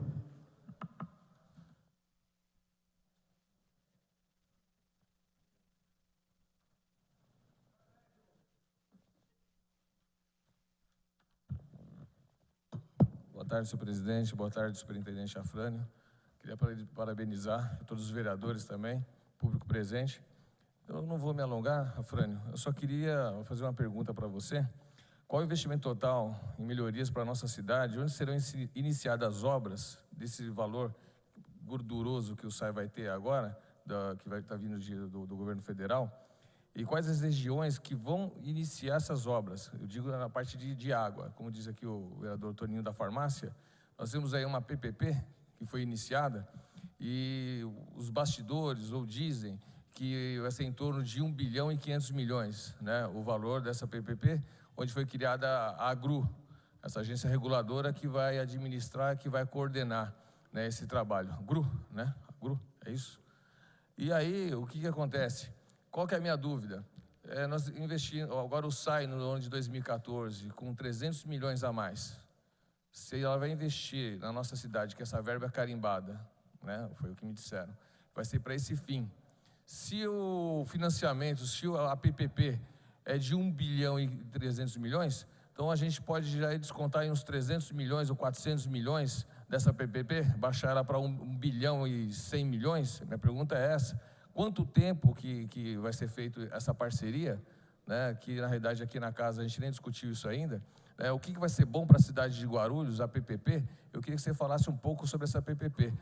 Boa tarde, senhor presidente. Boa tarde, superintendente Afrânio. Queria parabenizar todos os vereadores também, público presente. Eu não vou me alongar, Afrânio, eu só queria fazer uma pergunta para você. Qual o investimento total em melhorias para a nossa cidade? Onde serão iniciadas as obras desse valor gorduroso que o SAI vai ter agora, que vai estar vindo do governo federal? E quais as regiões que vão iniciar essas obras? Eu digo na parte de água, como diz aqui o vereador Toninho da Farmácia, nós temos aí uma PPP que foi iniciada e os bastidores ou dizem que vai ser em torno de 1 bilhão e 500 milhões, né, o valor dessa PPP, onde foi criada a AGRU, essa agência reguladora que vai administrar, que vai coordenar, né, esse trabalho. GRU, né? GRU, é isso? E aí, o que acontece? Qual que é a minha dúvida? Nós investimos, agora o SAI no ano de 2014, com 300 milhões a mais, se ela vai investir na nossa cidade, que essa verba é carimbada, né, foi o que me disseram, vai ser para esse fim. Se o financiamento, se a PPP é de 1 bilhão e 300 milhões, então a gente pode já descontar em uns 300 milhões ou 400 milhões dessa PPP, baixar ela para 1 bilhão e 100 milhões? Minha pergunta é essa. Quanto tempo que vai ser feito essa parceria, né, que na realidade aqui na casa a gente nem discutiu isso ainda, o que vai ser bom para a cidade de Guarulhos, a PPP? Eu queria que você falasse um pouco sobre essa PPP.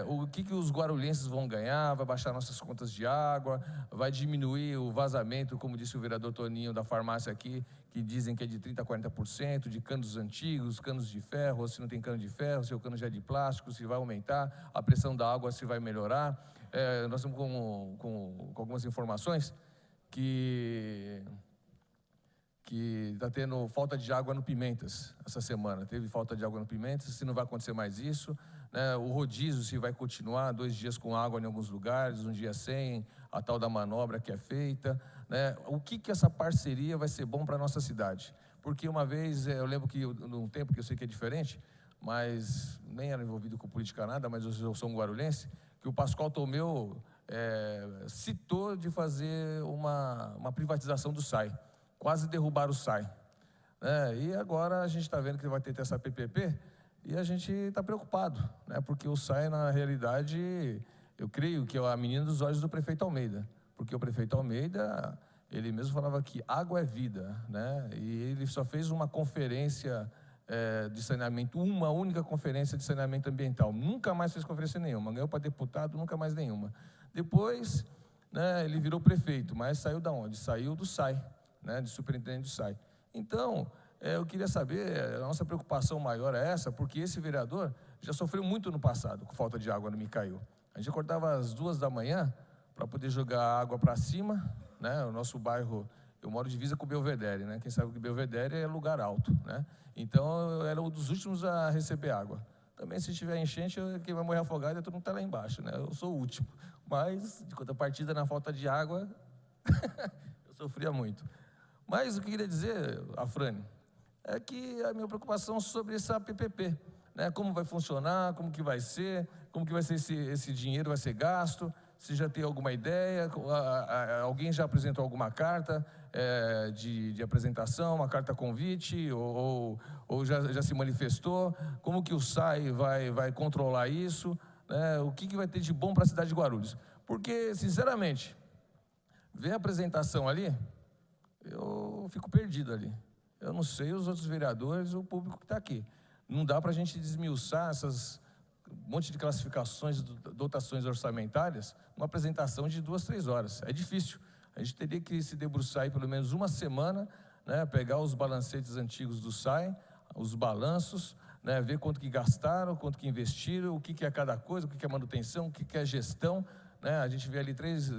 O que os guarulhenses vão ganhar? Vai baixar nossas contas de água? Vai diminuir o vazamento, como disse o vereador Toninho da Farmácia aqui, que dizem que é de 30% a 40%, de canos antigos, canos de ferro, ou se não tem cano de ferro, se o cano já é de plástico, se vai aumentar, a pressão da água se vai melhorar. Nós estamos com algumas informações que está tendo falta de água no Pimentas essa semana. Teve falta de água no Pimentas, se não vai acontecer mais isso, né? O rodízio se vai continuar, 2 dias com água em alguns lugares, 1 dia sem, a tal da manobra que é feita, né? O que essa parceria vai ser bom para a nossa cidade? Porque uma vez, eu lembro que num tempo que eu sei que é diferente, mas nem era envolvido com política nada, mas eu sou um guarulhense, que o Pascoal Tomeu citou de fazer uma privatização do SAI. Quase derrubaram o SAI. E agora a gente está vendo que vai ter essa PPP e a gente está preocupado, né? Porque o SAI, na realidade, eu creio que é a menina dos olhos do prefeito Almeida, porque o prefeito Almeida, ele mesmo falava que água é vida, né? E ele só fez uma conferência de saneamento, uma única conferência de saneamento ambiental, nunca mais fez conferência nenhuma, ganhou para deputado, nunca mais nenhuma. Depois, né, ele virou prefeito, mas saiu da onde? Saiu do SAI. Né, de superintendente do SAI. Então, eu queria saber, a nossa preocupação maior é essa, porque esse vereador já sofreu muito no passado com falta de água no Micail. A gente acordava às 2 da manhã para poder jogar água para cima, né? O nosso bairro, eu moro divisa com o Belvedere, né? Quem sabe que Belvedere é lugar alto, né? Então, eu era um dos últimos a receber água. Também, se tiver enchente, quem vai morrer afogado é todo mundo que está lá embaixo, né? Eu sou o último. Mas, de contrapartida, na falta de água, eu sofria muito. Mas o que eu queria dizer, Afrânio, é que a minha preocupação sobre essa PPP, né? Como vai funcionar, como que vai ser esse dinheiro vai ser gasto, se já tem alguma ideia, alguém já apresentou alguma carta de apresentação, uma carta convite, ou já se manifestou, como que o SAI vai controlar isso, né? O que vai ter de bom para a cidade de Guarulhos? Porque, sinceramente, ver a apresentação ali, eu fico perdido ali. eu não sei os outros vereadores, o público que está aqui. Não dá para a gente desmiuçar essas um monte de classificações, dotações orçamentárias, uma apresentação de 2, 3 horas. É difícil. A gente teria que se debruçar aí pelo menos uma semana, né, pegar os balancetes antigos do SAI, os balanços, né, ver quanto que gastaram, quanto que investiram, o que é cada coisa, o que é manutenção, o que é gestão. Né? A gente vê ali três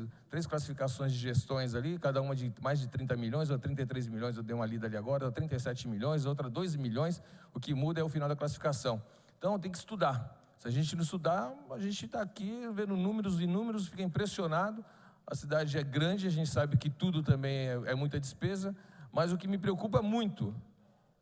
classificações de gestões ali, cada uma de mais de 30 milhões, ou 33 milhões, eu dei uma lida ali agora, ou 37 milhões, outra 2 milhões, o que muda é o final da classificação. Então tem que estudar. Se a gente não estudar, a gente está aqui vendo números e números, fica impressionado. A cidade é grande, a gente sabe que tudo também é muita despesa, mas o que me preocupa muito,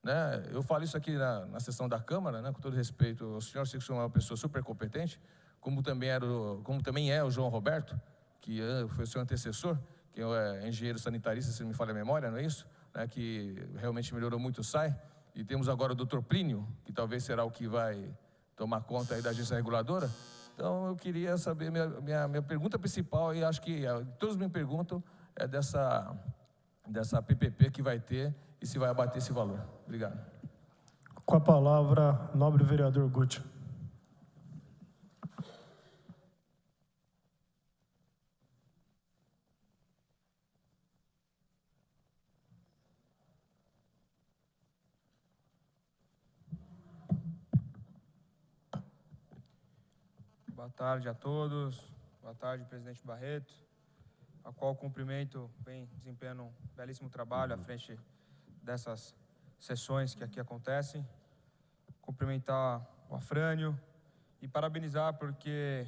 né, eu falo isso aqui na sessão da Câmara, né, com todo respeito ao senhor, sei que é uma pessoa super competente, como também é o João Roberto, que foi o seu antecessor, que é engenheiro sanitarista, se não me falha a memória, não é isso? Né, que realmente melhorou muito o SAI. E temos agora o Dr. Plínio, que talvez será o que vai tomar conta aí da agência reguladora. Então, eu queria saber, minha pergunta principal, e acho que todos me perguntam, é dessa PPP que vai ter e se vai abater esse valor. Obrigado. Com a palavra, nobre vereador Guti. Boa tarde a todos. Boa tarde, presidente Barreto, a qual cumprimento, vem desempenhando um belíssimo trabalho à frente dessas sessões que aqui acontecem. Cumprimentar o Afrânio e parabenizar porque,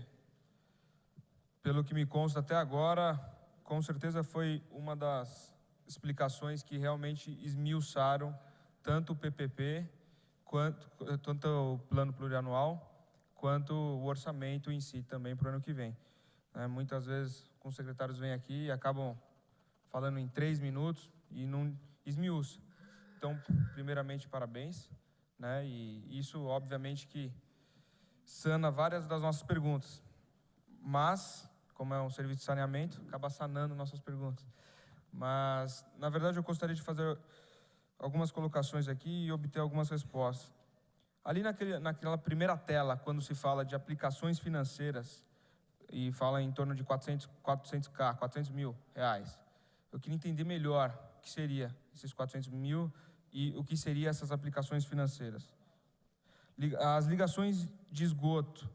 pelo que me consta até agora, com certeza foi uma das explicações que realmente esmiuçaram tanto o PPP, tanto o plano plurianual, quanto o orçamento em si também para o ano que vem. Muitas vezes, os secretários vêm aqui e acabam falando em 3 minutos e não esmiuça. Então, primeiramente, parabéns. Né? E isso, obviamente, que sana várias das nossas perguntas. Mas, como é um serviço de saneamento, acaba sanando nossas perguntas. Mas, na verdade, eu gostaria de fazer algumas colocações aqui e obter algumas respostas. Ali naquela primeira tela, quando se fala de aplicações financeiras e fala em torno de 400 mil reais, eu queria entender melhor o que seria esses 400 mil e o que seriam essas aplicações financeiras. As ligações de esgoto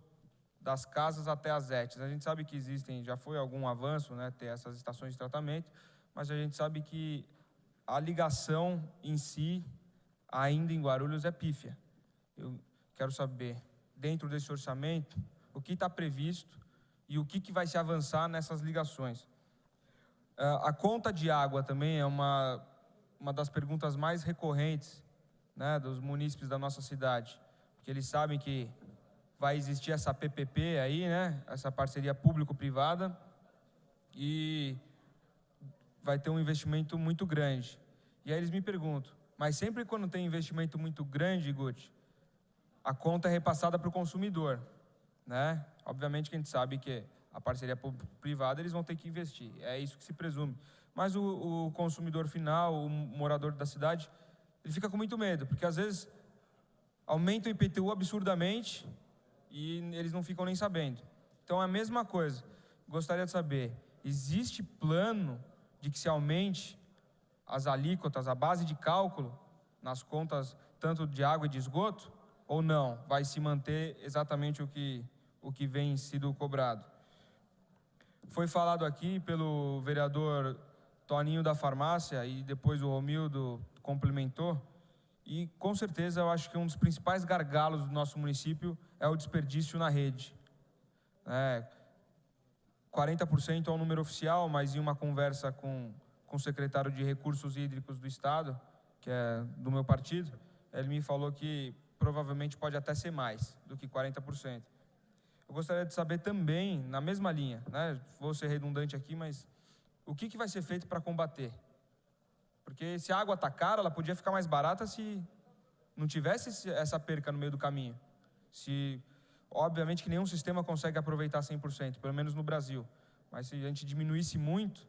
das casas até as ETs, a gente sabe que existem, já foi algum avanço, né, ter essas estações de tratamento, mas a gente sabe que a ligação em si, ainda em Guarulhos, é pífia. Eu quero saber, dentro desse orçamento, o que está previsto e o que vai se avançar nessas ligações. A conta de água também é uma das perguntas mais recorrentes, né, dos munícipes da nossa cidade, porque eles sabem que vai existir essa PPP aí, né, essa parceria público-privada, e vai ter um investimento muito grande. E aí eles me perguntam, mas sempre quando tem investimento muito grande, Guti, a conta é repassada para o consumidor, né? Obviamente que a gente sabe que a parceria privada eles vão ter que investir, é isso que se presume. Mas o consumidor final, o morador da cidade, ele fica com muito medo, porque às vezes aumenta o IPTU absurdamente e eles não ficam nem sabendo. Então é a mesma coisa. Gostaria de saber, existe plano de que se aumente as alíquotas, a base de cálculo nas contas tanto de água e de esgoto? Ou não, vai se manter exatamente o que vem sido cobrado? Foi falado aqui pelo vereador Toninho da Farmácia e depois o Romildo complementou, e com certeza eu acho que um dos principais gargalos do nosso município é o desperdício na rede. 40% é o número oficial, mas em uma conversa com o secretário de Recursos Hídricos do Estado, que é do meu partido, ele me falou que provavelmente pode até ser mais do que 40%. Eu gostaria de saber também, na mesma linha, né? Vou ser redundante aqui, mas o que vai ser feito para combater? Porque se a água está cara, ela podia ficar mais barata se não tivesse essa perca no meio do caminho. Obviamente que nenhum sistema consegue aproveitar 100%, pelo menos no Brasil. Mas se a gente diminuísse muito,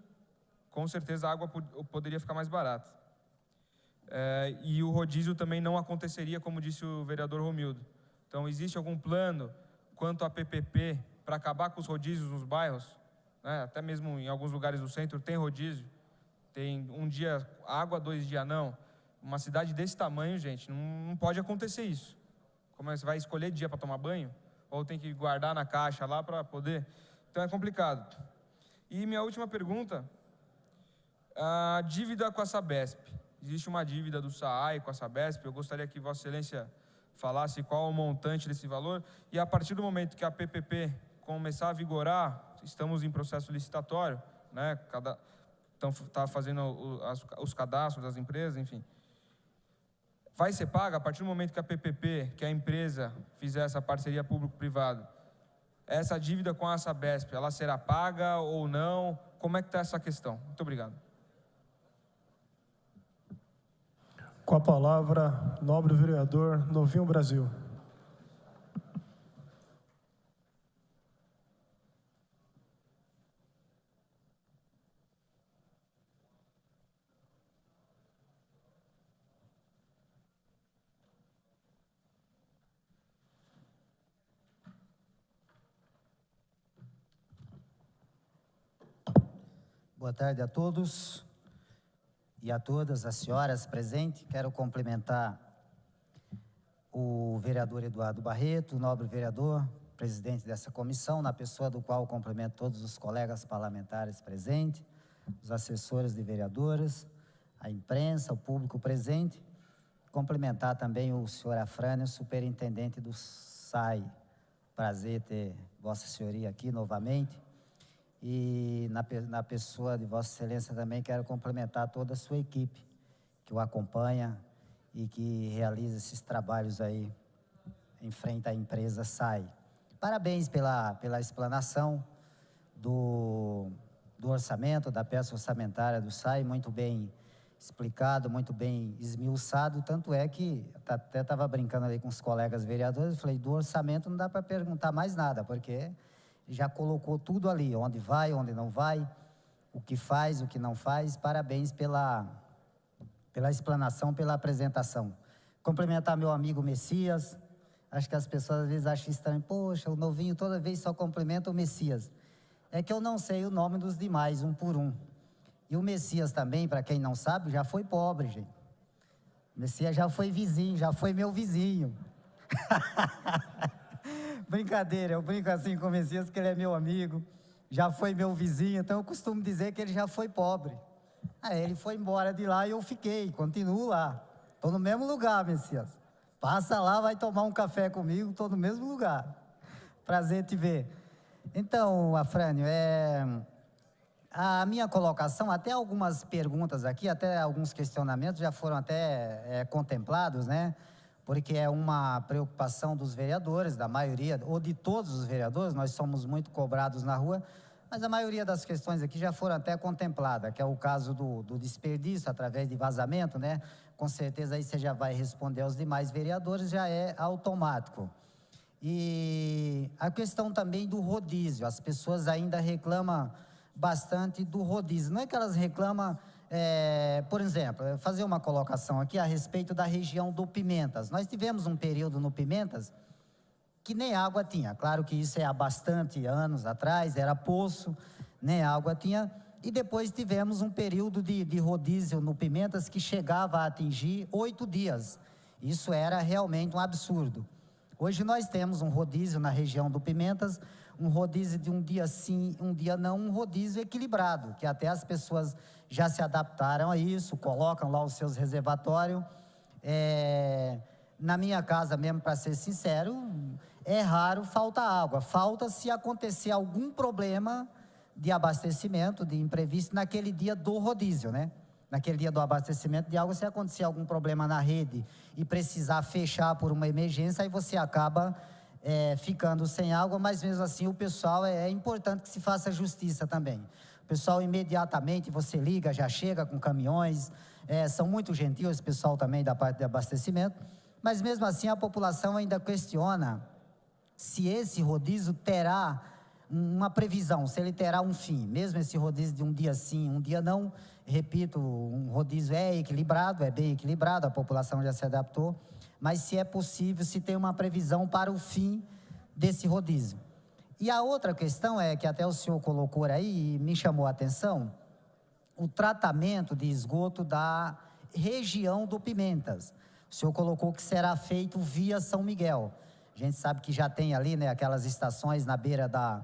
com certeza a água poderia ficar mais barata. e o rodízio também não aconteceria, como disse o vereador Romildo. Então, existe algum plano quanto à PPP para acabar com os rodízios nos bairros? Né? Até mesmo em alguns lugares do centro tem rodízio. Tem um dia água, 2 dias não. Uma cidade desse tamanho, gente, não pode acontecer isso. Como você vai escolher dia para tomar banho? Ou tem que guardar na caixa lá para poder? Então é complicado. E minha última pergunta, a dívida com a Sabesp. Existe uma dívida do SAAI com a Sabesp, eu gostaria que Vossa Excelência falasse qual é o montante desse valor, e a partir do momento que a PPP começar a vigorar, estamos em processo licitatório, né? Está fazendo os cadastros das empresas, enfim. Vai ser paga a partir do momento que a PPP, que a empresa fizer essa parceria público-privada, essa dívida com a Sabesp, ela será paga ou não? Como é que está essa questão? Muito obrigado. Com a palavra, nobre vereador Novinho Brasil. Boa tarde a todos e a todas as senhoras presentes. Quero cumprimentar o vereador Eduardo Barreto, o nobre vereador, presidente dessa comissão, na pessoa do qual cumprimento todos os colegas parlamentares presentes, os assessores de vereadores, a imprensa, o público presente. Cumprimentar também o senhor Afrânio, superintendente do SAI. Prazer ter Vossa Senhoria aqui novamente. E na pessoa de Vossa Excelência também quero cumprimentar toda a sua equipe que o acompanha e que realiza esses trabalhos aí em frente à empresa SAI. Parabéns pela explanação do orçamento, da peça orçamentária do SAI, muito bem explicado, muito bem esmiuçado, tanto é que até estava brincando ali com os colegas vereadores, falei, do orçamento não dá para perguntar mais nada, porque já colocou tudo ali, onde vai, onde não vai, o que faz, o que não faz. Parabéns pela explanação, pela apresentação. Cumprimentar meu amigo Messias. Acho que as pessoas às vezes acham estranho. Poxa, o Novinho toda vez só cumprimenta o Messias. É que eu não sei o nome dos demais, um por um. E o Messias também, para quem não sabe, já foi pobre, gente. O Messias já foi vizinho, já foi meu vizinho. Brincadeira, eu brinco assim com o Messias, que ele é meu amigo, já foi meu vizinho, então eu costumo dizer que ele já foi pobre. Aí ele foi embora de lá e eu fiquei, continuo lá. Estou no mesmo lugar, Messias. Passa lá, vai tomar um café comigo, estou no mesmo lugar. Prazer te ver. Então, Afrânio, a minha colocação, até algumas perguntas aqui, até alguns questionamentos já foram até contemplados, né? Porque é uma preocupação dos vereadores, da maioria, ou de todos os vereadores, nós somos muito cobrados na rua, mas a maioria das questões aqui já foram até contempladas, que é o caso do desperdício através de vazamento, né? Com certeza aí você já vai responder aos demais vereadores, já é automático. E a questão também do rodízio, as pessoas ainda reclamam bastante do rodízio, não é que elas reclamam... por exemplo, fazer uma colocação aqui a respeito da região do Pimentas. Nós tivemos um período no Pimentas que nem água tinha. Claro que isso é há bastante anos atrás, era poço, nem água tinha. E depois tivemos um período de rodízio no Pimentas que chegava a atingir 8 dias. Isso era realmente um absurdo. Hoje nós temos um rodízio na região do Pimentas, um rodízio de um dia sim, um dia não, um rodízio equilibrado, que até as pessoas já se adaptaram a isso, colocam lá os seus reservatórios. Na minha casa mesmo, para ser sincero, é raro falta água. Falta se acontecer algum problema de abastecimento, de imprevisto, naquele dia do rodízio, né? Naquele dia do abastecimento de água, se acontecer algum problema na rede e precisar fechar por uma emergência, aí você acaba ficando sem água, mas mesmo assim o pessoal, é importante que se faça justiça também. O pessoal imediatamente, você liga, já chega com caminhões, são muito gentis, esse pessoal também da parte de abastecimento, mas mesmo assim a população ainda questiona se esse rodízio terá uma previsão, se ele terá um fim. Mesmo esse rodízio de um dia sim, um dia não, Repito, um rodízio é equilibrado, é bem equilibrado, a população já se adaptou, mas se é possível, se tem uma previsão para o fim desse rodízio. E a outra questão é, que até o senhor colocou aí e me chamou a atenção, o tratamento de esgoto da região do Pimentas. O senhor colocou que será feito via São Miguel. A gente sabe que já tem ali, né, aquelas estações na beira da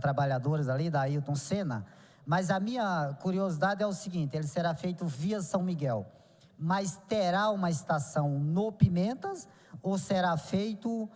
Trabalhadores ali, da Ailton Senna, mas a minha curiosidade é o seguinte, ele será feito via São Miguel, mas terá uma estação no Pimentas ou será feito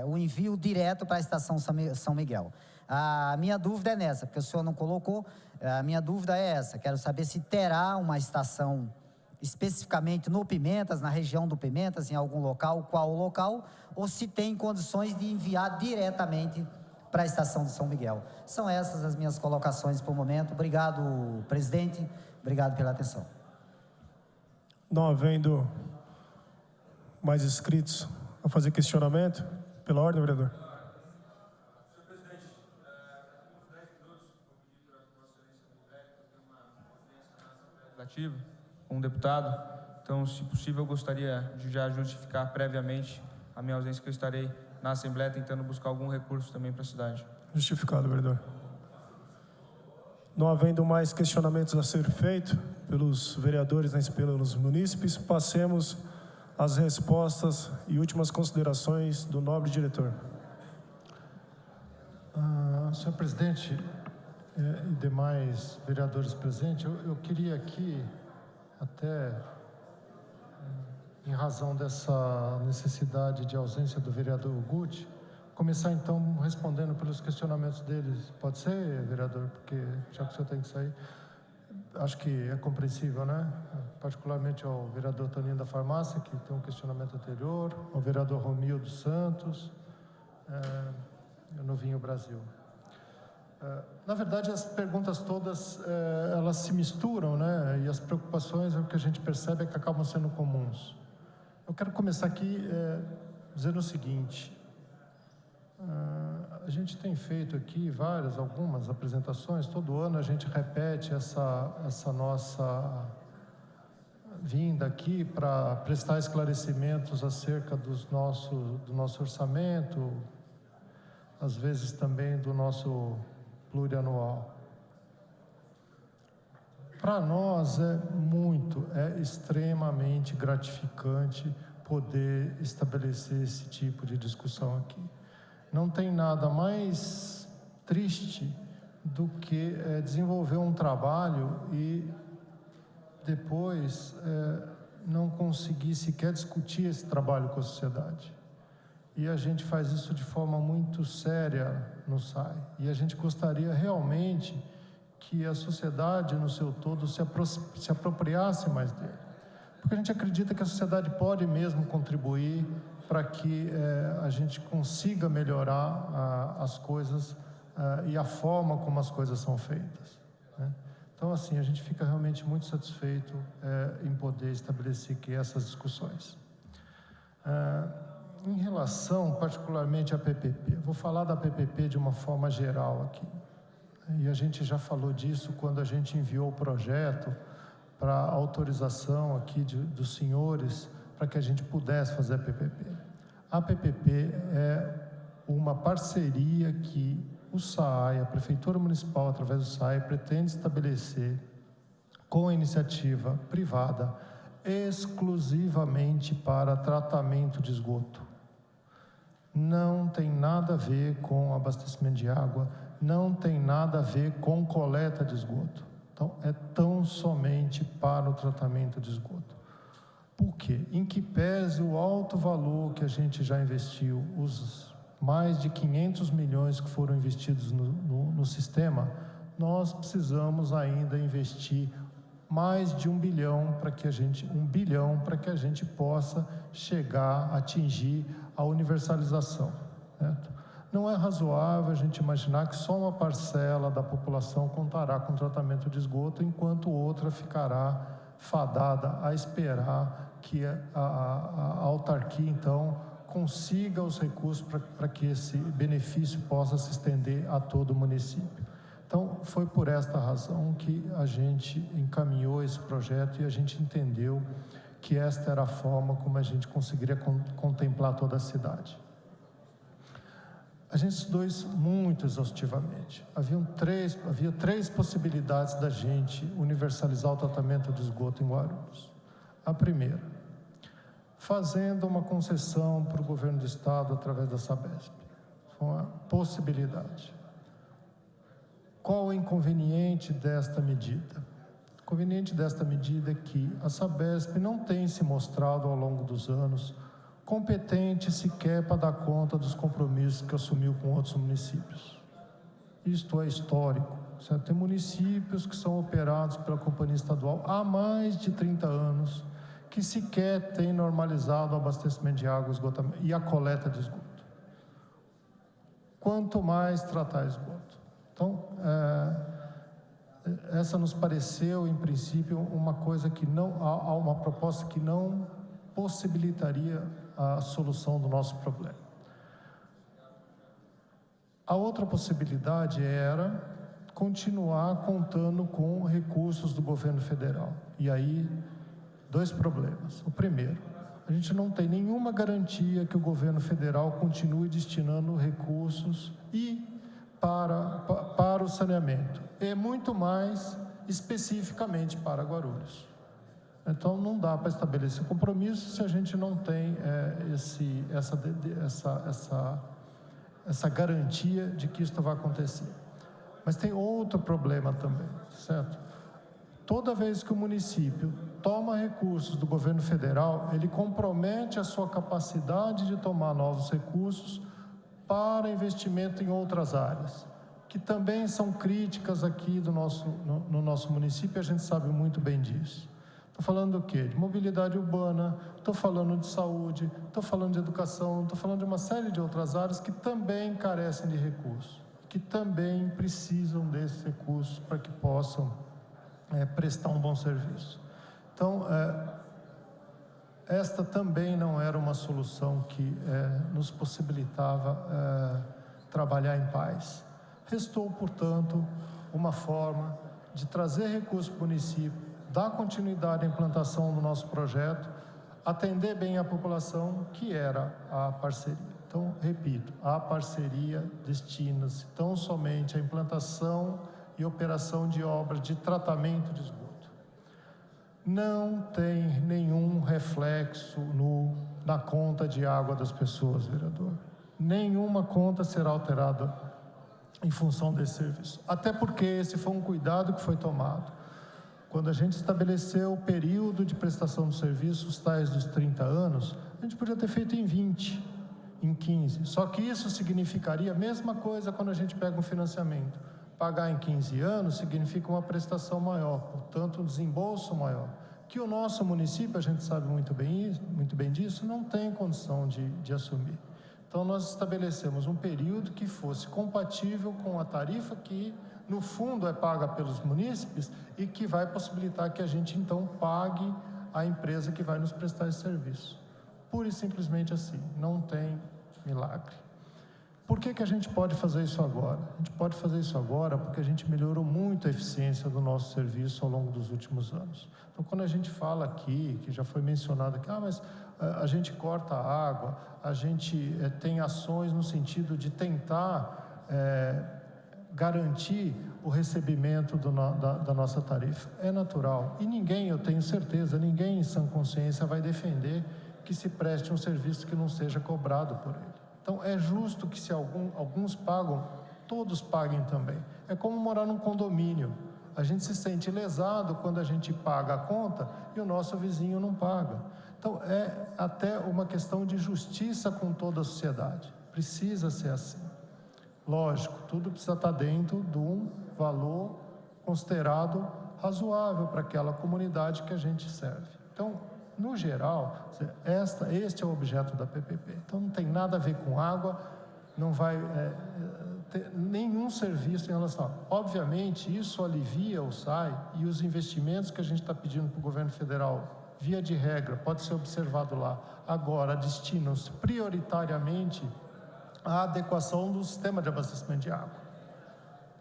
o envio direto para a estação São Miguel? A minha dúvida é nessa, porque o senhor não colocou, a minha dúvida é essa, quero saber se terá uma estação especificamente no Pimentas, na região do Pimentas, em algum local, qual o local, ou se tem condições de enviar diretamente para a estação de São Miguel. São essas as minhas colocações por o momento. Obrigado, presidente. Obrigado pela atenção. Não havendo mais inscritos a fazer questionamento, pela ordem, vereador. Senhor presidente, uns 10 minutos, vou pedir para a Vossa Excelência ter uma audiência na Assembleia Legislativa com um deputado. Então, se possível, eu gostaria de já justificar previamente a minha ausência, que eu estarei na Assembleia tentando buscar algum recurso também para a cidade. Justificado, vereador. Não havendo mais questionamentos a ser feito pelos vereadores nem pelos munícipes, passemos às respostas e últimas considerações do nobre diretor. Senhor presidente e demais vereadores presentes, eu queria aqui, até em razão dessa necessidade de ausência do vereador Guti, começar então respondendo pelos questionamentos deles. Pode ser, vereador? Porque já que o senhor tem que sair, acho que é compreensível, né? Particularmente ao vereador Toninho da Farmácia, que tem um questionamento anterior, ao vereador Romildo Santos, Novinho Brasil. Na verdade, as perguntas todas, elas se misturam, né? E as preocupações, o que a gente percebe é que acabam sendo comuns. Eu quero começar aqui dizendo o seguinte: a gente tem feito aqui algumas apresentações, todo ano a gente repete essa nossa vinda aqui para prestar esclarecimentos acerca do nosso orçamento, às vezes também do nosso plurianual. Para nós é extremamente gratificante poder estabelecer esse tipo de discussão aqui. Não tem nada mais triste do que desenvolver um trabalho e depois não conseguir sequer discutir esse trabalho com a sociedade. E a gente faz isso de forma muito séria no SAI. E a gente gostaria realmente que a sociedade no seu todo se apropriasse mais dele. Porque a gente acredita que a sociedade pode mesmo contribuir para que a gente consiga melhorar as coisas e a forma como as coisas são feitas, né? Então, assim, a gente fica realmente muito satisfeito em poder estabelecer aqui essas discussões. Em relação, particularmente, à PPP, vou falar da PPP de uma forma geral aqui. E a gente já falou disso quando a gente enviou o projeto para autorização aqui dos senhores, para que a gente pudesse fazer a PPP. A PPP é uma parceria que o SAI, a Prefeitura Municipal, através do SAI, pretende estabelecer com a iniciativa privada, exclusivamente para tratamento de esgoto. Não tem nada a ver com abastecimento de água, não tem nada a ver com coleta de esgoto. Então, é tão somente para o tratamento de esgoto. Por quê? Em que pese o alto valor que a gente já investiu, os mais de 500 milhões que foram investidos no sistema, nós precisamos ainda investir mais de 1 bilhão para que a gente possa atingir a universalização, certo? Não é razoável a gente imaginar que só uma parcela da população contará com tratamento de esgoto, enquanto outra ficará fadada a esperar que a autarquia, então, consiga os recursos para que esse benefício possa se estender a todo o município. Então, foi por esta razão que a gente encaminhou esse projeto e a gente entendeu que esta era a forma como a gente conseguiria contemplar toda a cidade. A gente estudou isso muito exaustivamente. Havia três possibilidades da gente universalizar o tratamento de esgoto em Guarulhos. A primeira, fazendo uma concessão para o governo do estado através da Sabesp. Foi uma possibilidade. Qual o inconveniente desta medida? O inconveniente desta medida é que a Sabesp não tem se mostrado ao longo dos anos competente sequer para dar conta dos compromissos que assumiu com outros municípios. Isto é histórico, certo? Tem municípios que são operados pela companhia estadual há mais de 30 anos, que sequer têm normalizado o abastecimento de água e a coleta de esgoto. Quanto mais tratar esgoto. Então, essa nos pareceu, em princípio, uma coisa que não, há uma proposta que não possibilitaria a solução do nosso problema. A outra possibilidade era continuar contando com recursos do governo federal. E aí, dois problemas. O primeiro, a gente não tem nenhuma garantia que o governo federal continue destinando recursos para o saneamento, e muito mais especificamente para Guarulhos. Então, não dá para estabelecer compromisso se a gente não tem essa garantia de que isso vai acontecer. Mas tem outro problema também, certo? Toda vez que o município toma recursos do governo federal, ele compromete a sua capacidade de tomar novos recursos para investimento em outras áreas, que também são críticas aqui no nosso município, a gente sabe muito bem disso. Estou falando do quê? De mobilidade urbana, estou falando de saúde, estou falando de educação, estou falando de uma série de outras áreas que também carecem de recursos, que também precisam desses recursos para que possam prestar um bom serviço. Então, esta também não era uma solução que nos possibilitava trabalhar em paz. Restou, portanto, uma forma de trazer recursos para o município, dar continuidade à implantação do nosso projeto, atender bem a população, que era a parceria. Então, repito, a parceria destina-se tão somente à implantação e operação de obras de tratamento de esgoto. Não tem nenhum reflexo na conta de água das pessoas, vereador. Nenhuma conta será alterada em função desse serviço. Até porque esse foi um cuidado que foi tomado. Quando a gente estabeleceu o período de prestação de serviços, tais dos 30 anos, a gente podia ter feito em 20, em 15. Só que isso significaria a mesma coisa quando a gente pega um financiamento. Pagar em 15 anos significa uma prestação maior, portanto, um desembolso maior, que o nosso município, a gente sabe muito bem disso, não tem condição de assumir. Então, nós estabelecemos um período que fosse compatível com a tarifa que, no fundo, é paga pelos munícipes e que vai possibilitar que a gente, então, pague a empresa que vai nos prestar esse serviço. Pura e simplesmente assim, não tem milagre. Por que a gente pode fazer isso agora? A gente pode fazer isso agora porque a gente melhorou muito a eficiência do nosso serviço ao longo dos últimos anos. Então, quando a gente fala aqui, que já foi mencionado aqui, mas a gente corta a água, a gente tem ações no sentido de tentar garantir o recebimento da nossa tarifa. É natural. E ninguém, eu tenho certeza, ninguém em sã consciência vai defender que se preste um serviço que não seja cobrado por ele. Então, é justo que se alguns pagam, todos paguem também. É como morar num condomínio. A gente se sente lesado quando a gente paga a conta e o nosso vizinho não paga. Então, é até uma questão de justiça com toda a sociedade. Precisa ser assim. Lógico, tudo precisa estar dentro de um valor considerado razoável para aquela comunidade que a gente serve. Então, no geral, este é o objeto da PPP. Então, não tem nada a ver com água, não vai ter nenhum serviço em relação a água. Obviamente, isso alivia o SAI e os investimentos que a gente está pedindo para o governo federal, via de regra, pode ser observado lá. Agora, destinam-se prioritariamente à adequação do sistema de abastecimento de água.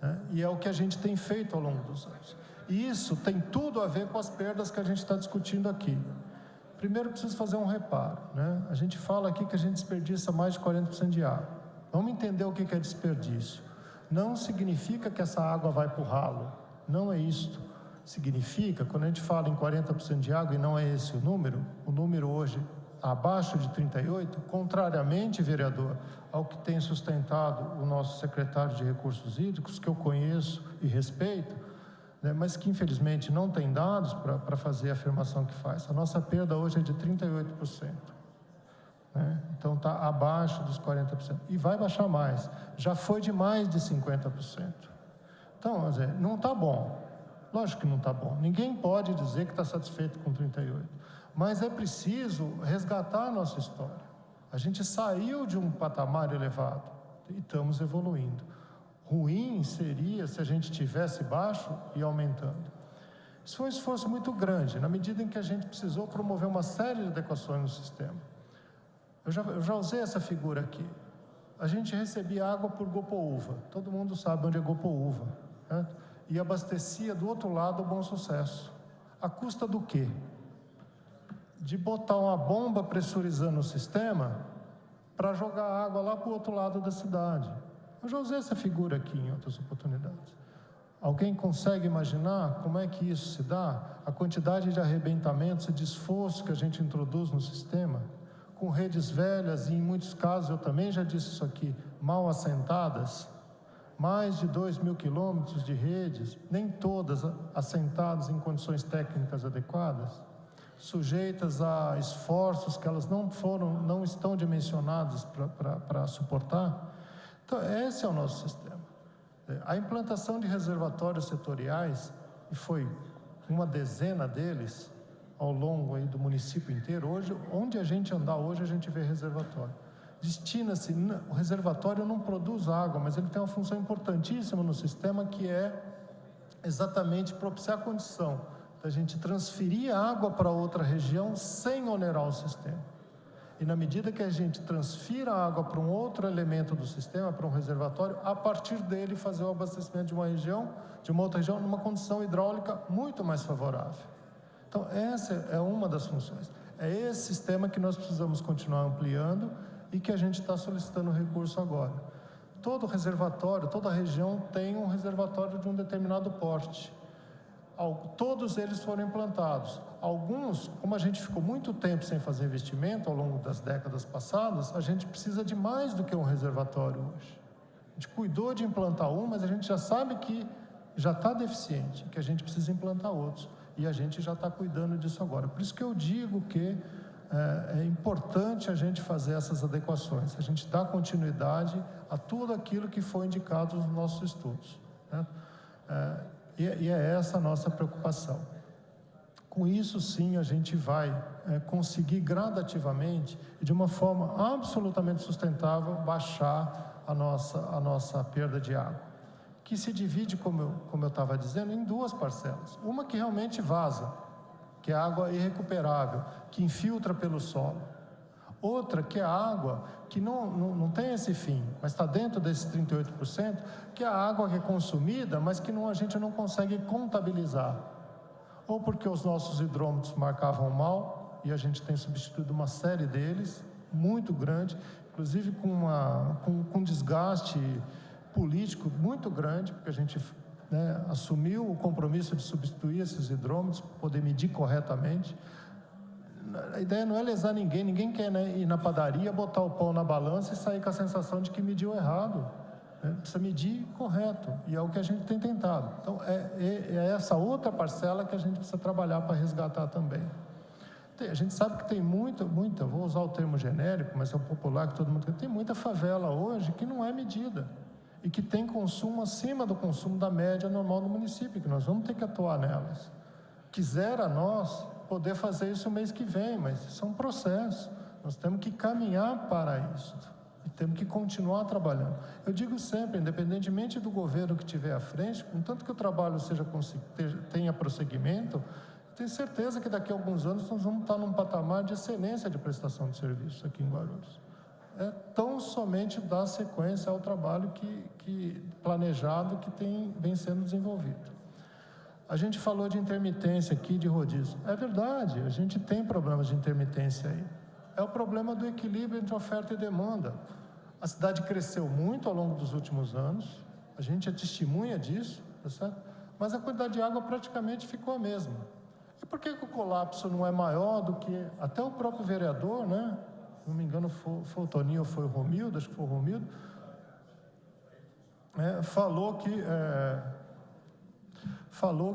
né? E é o que a gente tem feito ao longo dos anos. E isso tem tudo a ver com as perdas que a gente está discutindo aqui. Primeiro, preciso fazer um reparo, né? A gente fala aqui que a gente desperdiça mais de 40% de água. Vamos entender o que é desperdício. Não significa que essa água vai para o ralo. Não é isto. Significa, quando a gente fala em 40% de água, e não é esse o número hoje abaixo de 38%, contrariamente, vereador, ao que tem sustentado o nosso secretário de Recursos Hídricos, que eu conheço e respeito, né, mas que infelizmente não tem dados para fazer a afirmação que faz. A nossa perda hoje é de 38%. Né? Então está abaixo dos 40%. E vai baixar mais. Já foi de mais de 50%. Então, quer dizer, não está bom. Lógico que não está bom. Ninguém pode dizer que está satisfeito com 38%. Mas é preciso resgatar a nossa história. A gente saiu de um patamar elevado e estamos evoluindo. Ruim seria se a gente tivesse baixo e aumentando. Isso foi um esforço muito grande, na medida em que a gente precisou promover uma série de adequações no sistema. Eu já usei essa figura aqui. A gente recebia água por Gopoúva. Todo mundo sabe onde é Gopoúva, né? E abastecia do outro lado o Bom Sucesso. À custa do quê? De botar uma bomba pressurizando o sistema para jogar água lá para o outro lado da cidade. Eu já usei essa figura aqui em outras oportunidades. Alguém consegue imaginar como é que isso se dá? A quantidade de arrebentamentos e de esforço que a gente introduz no sistema, com redes velhas e, em muitos casos, eu também já disse isso aqui, mal assentadas, mais de 2.000 quilômetros de redes, nem todas assentadas em condições técnicas adequadas, sujeitas a esforços que elas não estão dimensionadas para suportar. Então, esse é o nosso sistema. A implantação de reservatórios setoriais, e foi uma dezena deles ao longo aí do município inteiro, hoje, onde a gente andar hoje, a gente vê reservatório. Destina-se, o reservatório não produz água, mas ele tem uma função importantíssima no sistema, que é exatamente propiciar a condição da gente transferir a água para outra região sem onerar o sistema. E na medida que a gente transfira a água para um outro elemento do sistema, para um reservatório, a partir dele fazer o abastecimento de uma região, de uma outra região, numa condição hidráulica muito mais favorável. Então, essa é uma das funções. É esse sistema que nós precisamos continuar ampliando e que a gente está solicitando recurso agora. Todo reservatório, toda região tem um reservatório de um determinado porte. Todos eles foram implantados. Alguns, como a gente ficou muito tempo sem fazer investimento ao longo das décadas passadas, a gente precisa de mais do que um reservatório hoje. A gente cuidou de implantar um, mas a gente já sabe que já está deficiente, que a gente precisa implantar outros. E a gente já está cuidando disso agora. Por isso que eu digo que é importante a gente fazer essas adequações, a gente dá continuidade a tudo aquilo que foi indicado nos nossos estudos, né? E é essa a nossa preocupação. Com isso, sim, a gente vai conseguir gradativamente e de uma forma absolutamente sustentável baixar a nossa perda de água, que se divide, como eu estava dizendo, em duas parcelas. Uma que realmente vaza, que é a água irrecuperável, que infiltra pelo solo. Outra que é a água que não tem esse fim, mas está dentro desses 38%, que é a água que é consumida, mas que a gente não consegue contabilizar. Ou porque os nossos hidrômetros marcavam mal, e a gente tem substituído uma série deles, muito grande, inclusive com desgaste político muito grande, porque a gente assumiu o compromisso de substituir esses hidrômetros, para poder medir corretamente. A ideia não é lesar ninguém, ninguém quer ir na padaria, botar o pão na balança e sair com a sensação de que mediu errado. Precisa medir correto, e é o que a gente tem tentado. Então, é essa outra parcela que a gente precisa trabalhar para resgatar também. A gente sabe que tem muita, vou usar o termo genérico, mas é o popular que todo mundo quer, tem muita favela hoje que não é medida, e que tem consumo acima do consumo da média normal do município, que nós vamos ter que atuar nelas. Quisera nós poder fazer isso o mês que vem, mas isso é um processo. Nós temos que caminhar para isso e temos que continuar trabalhando. Eu digo sempre, independentemente do governo que estiver à frente, contanto que o trabalho tenha prosseguimento, tenho certeza que daqui a alguns anos nós vamos estar num patamar de excelência de prestação de serviços aqui em Guarulhos. é tão somente dar sequência ao trabalho planejado que vem sendo desenvolvido. A gente falou de intermitência aqui, de rodízio. É verdade, a gente tem problemas de intermitência aí. É o problema do equilíbrio entre oferta e demanda. A cidade cresceu muito ao longo dos últimos anos, a gente é testemunha disso, tá certo? Mas a quantidade de água praticamente ficou a mesma. E por que o colapso não é maior do que... Até o próprio vereador, né? Não me engano, foi o Toninho ou foi o Romildo, acho que foi o Romildo, falou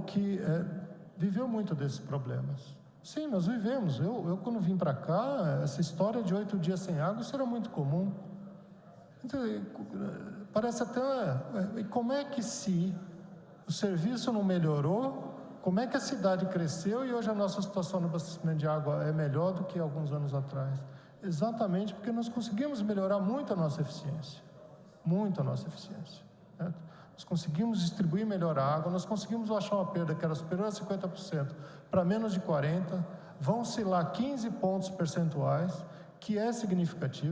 que viveu muito desses problemas. Sim, nós vivemos. Eu quando vim para cá, essa história de 8 dias sem água, isso era muito comum. Então, parece até... E como é que se o serviço não melhorou, como é que a cidade cresceu e hoje a nossa situação no abastecimento de água é melhor do que alguns anos atrás? Exatamente porque nós conseguimos melhorar muito a nossa eficiência. Muito a nossa eficiência. Certo? Nós conseguimos distribuir melhor a água, nós conseguimos achar uma perda que era superior a 50% para menos de 40%, vão oscilar 15 pontos percentuais, que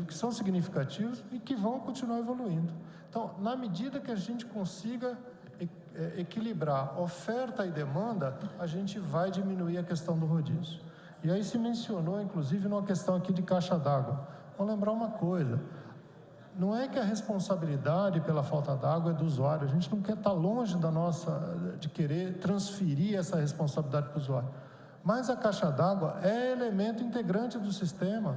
que são significativos e que vão continuar evoluindo. Então, na medida que a gente consiga equilibrar oferta e demanda, a gente vai diminuir a questão do rodízio. E aí se mencionou, inclusive, numa questão aqui de caixa d'água. Vou lembrar uma coisa, não é que a responsabilidade pela falta d'água é do usuário, a gente não quer estar longe de querer transferir essa responsabilidade para o usuário. Mas a caixa d'água é elemento integrante do sistema.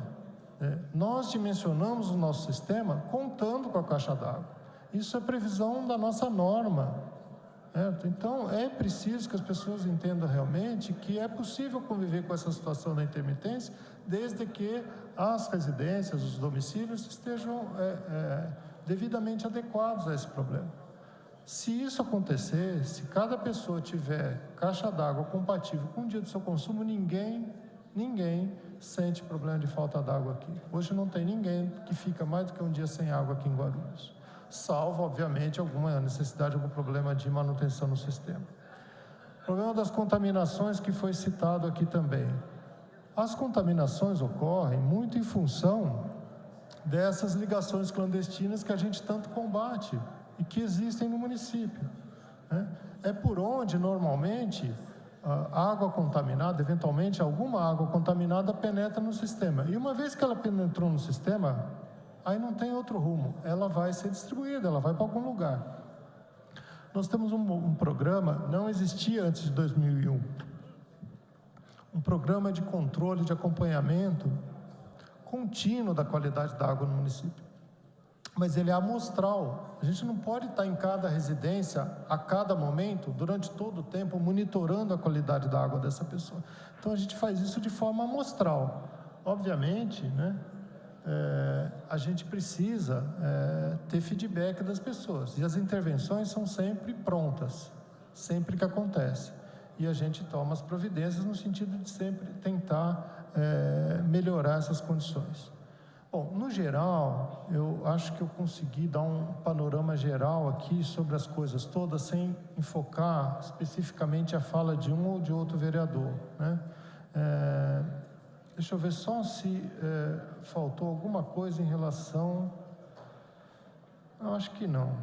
Nós dimensionamos o nosso sistema contando com a caixa d'água. Isso é previsão da nossa norma. Certo? Então, é preciso que as pessoas entendam realmente que é possível conviver com essa situação da intermitência, desde que as residências, os domicílios estejam devidamente adequados a esse problema. Se isso acontecer, se cada pessoa tiver caixa d'água compatível com o dia do seu consumo, ninguém sente problema de falta d'água aqui. Hoje não tem ninguém que fica mais do que um dia sem água aqui em Guarulhos, salvo, obviamente, alguma necessidade, algum problema de manutenção no sistema. O problema das contaminações que foi citado aqui também. As contaminações ocorrem muito em função dessas ligações clandestinas que a gente tanto combate e que existem no município. É por onde, normalmente, a água contaminada, eventualmente, alguma água contaminada penetra no sistema. E uma vez que ela penetrou no sistema, aí não tem outro rumo, ela vai ser distribuída, ela vai para algum lugar. Nós temos um programa, não existia antes de 2001, um programa de controle, de acompanhamento contínuo da qualidade da água no município. Mas ele é amostral, a gente não pode estar em cada residência, a cada momento, durante todo o tempo, monitorando a qualidade da água dessa pessoa. Então a gente faz isso de forma amostral. Obviamente, né? A gente precisa ter feedback das pessoas. E as intervenções são sempre prontas, sempre que acontece. E a gente toma as providências no sentido de sempre tentar melhorar essas condições. Bom, no geral, eu acho que eu consegui dar um panorama geral aqui sobre as coisas todas, sem enfocar especificamente a fala de um ou de outro vereador, né? Deixa eu ver só se faltou alguma coisa em relação... Eu acho que não.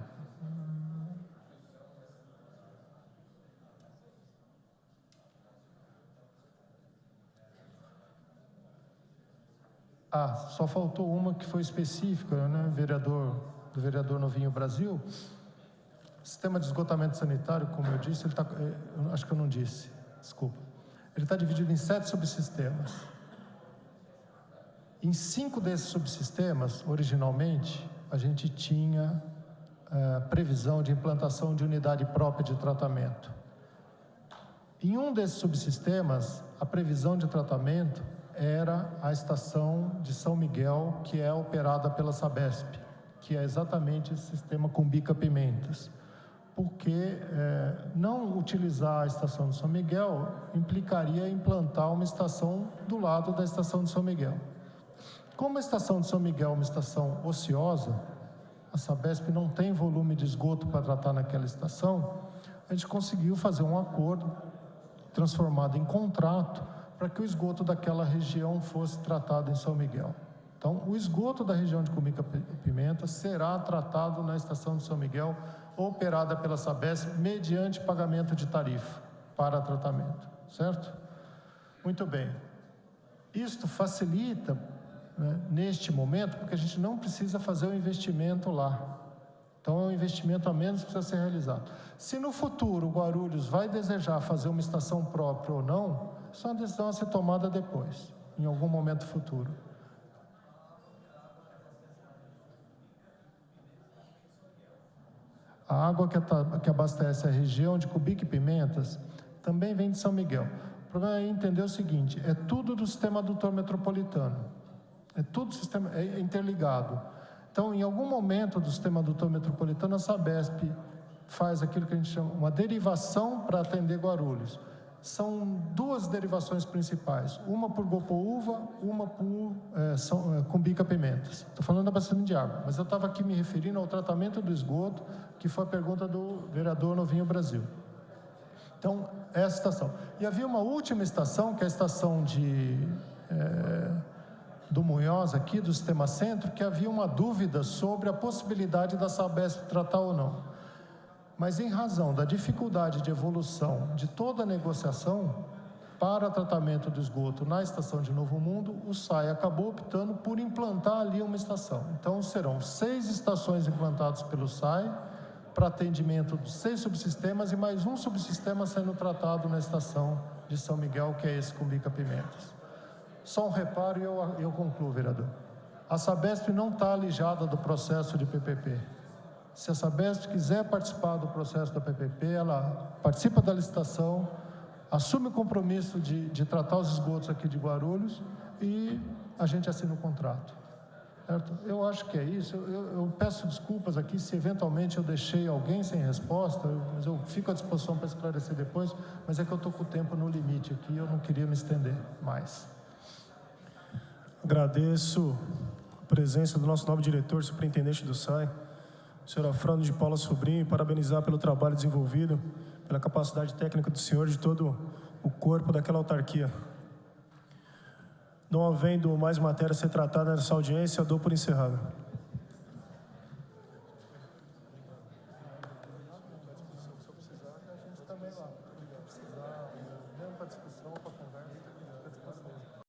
Só faltou uma que foi específica, né? Do vereador Novinho Brasil. O sistema de esgotamento sanitário, como eu disse, acho que eu não disse, desculpa. Ele está dividido em 7 subsistemas. Em 5 desses subsistemas, originalmente, a gente tinha previsão de implantação de unidade própria de tratamento. Em um desses subsistemas, a previsão de tratamento era a estação de São Miguel, que é operada pela Sabesp, que é exatamente esse sistema com bica-pimentas. Porque não utilizar a estação de São Miguel implicaria implantar uma estação do lado da estação de São Miguel. Como a estação de São Miguel é uma estação ociosa, a Sabesp não tem volume de esgoto para tratar naquela estação, a gente conseguiu fazer um acordo transformado em contrato para que o esgoto daquela região fosse tratado em São Miguel. Então, o esgoto da região de Cumbica-Pimenta será tratado na estação de São Miguel, operada pela Sabesp, mediante pagamento de tarifa para tratamento, certo? Muito bem. Isto facilita, né, neste momento, porque a gente não precisa fazer o investimento lá. Então, é um investimento a menos que precisa ser realizado. Se no futuro o Guarulhos vai desejar fazer uma estação própria ou não, isso é uma decisão a ser tomada depois, em algum momento futuro. A água que abastece a região de Cumbica-Pimentas também vem de São Miguel. O problema é entender o seguinte, é tudo do sistema adutor metropolitano. É tudo sistema, é interligado. Então, em algum momento do sistema adutor metropolitano, a Sabesp faz aquilo que a gente chama uma derivação para atender Guarulhos. São duas derivações principais, uma por Gopoúva, uma por Cumbica-Pimentas. Estou falando da abastecimento de água, mas eu estava aqui me referindo ao tratamento do esgoto, que foi a pergunta do vereador Novinho Brasil. Então, essa estação. E havia uma última estação, que é a estação do Munhoz, aqui do Sistema Centro, que havia uma dúvida sobre a possibilidade da Sabesp tratar ou não. Mas, em razão da dificuldade de evolução de toda a negociação para tratamento do esgoto na estação de Novo Mundo, o SAI acabou optando por implantar ali uma estação. Então, serão 6 estações implantadas pelo SAI para atendimento dos 6 subsistemas e mais um subsistema sendo tratado na estação de São Miguel, que é esse Cumbica-Pimentas. Só um reparo e eu concluo, vereador. A Sabesp não está alijada do processo de PPP. Se a Sabesp quiser participar do processo da PPP, ela participa da licitação, assume o compromisso de tratar os esgotos aqui de Guarulhos e a gente assina o contrato. Certo? Eu acho que é isso. Eu peço desculpas aqui se eventualmente eu deixei alguém sem resposta, mas eu fico à disposição para esclarecer depois, mas é que eu estou com o tempo no limite aqui, eu não queria me estender mais. Agradeço a presença do nosso novo diretor, superintendente do SAI, o senhor Afrânio de Paula Sobrinho, e parabenizar pelo trabalho desenvolvido, pela capacidade técnica do senhor e de todo o corpo daquela autarquia. Não havendo mais matéria a ser tratada nessa audiência, eu dou por encerrada.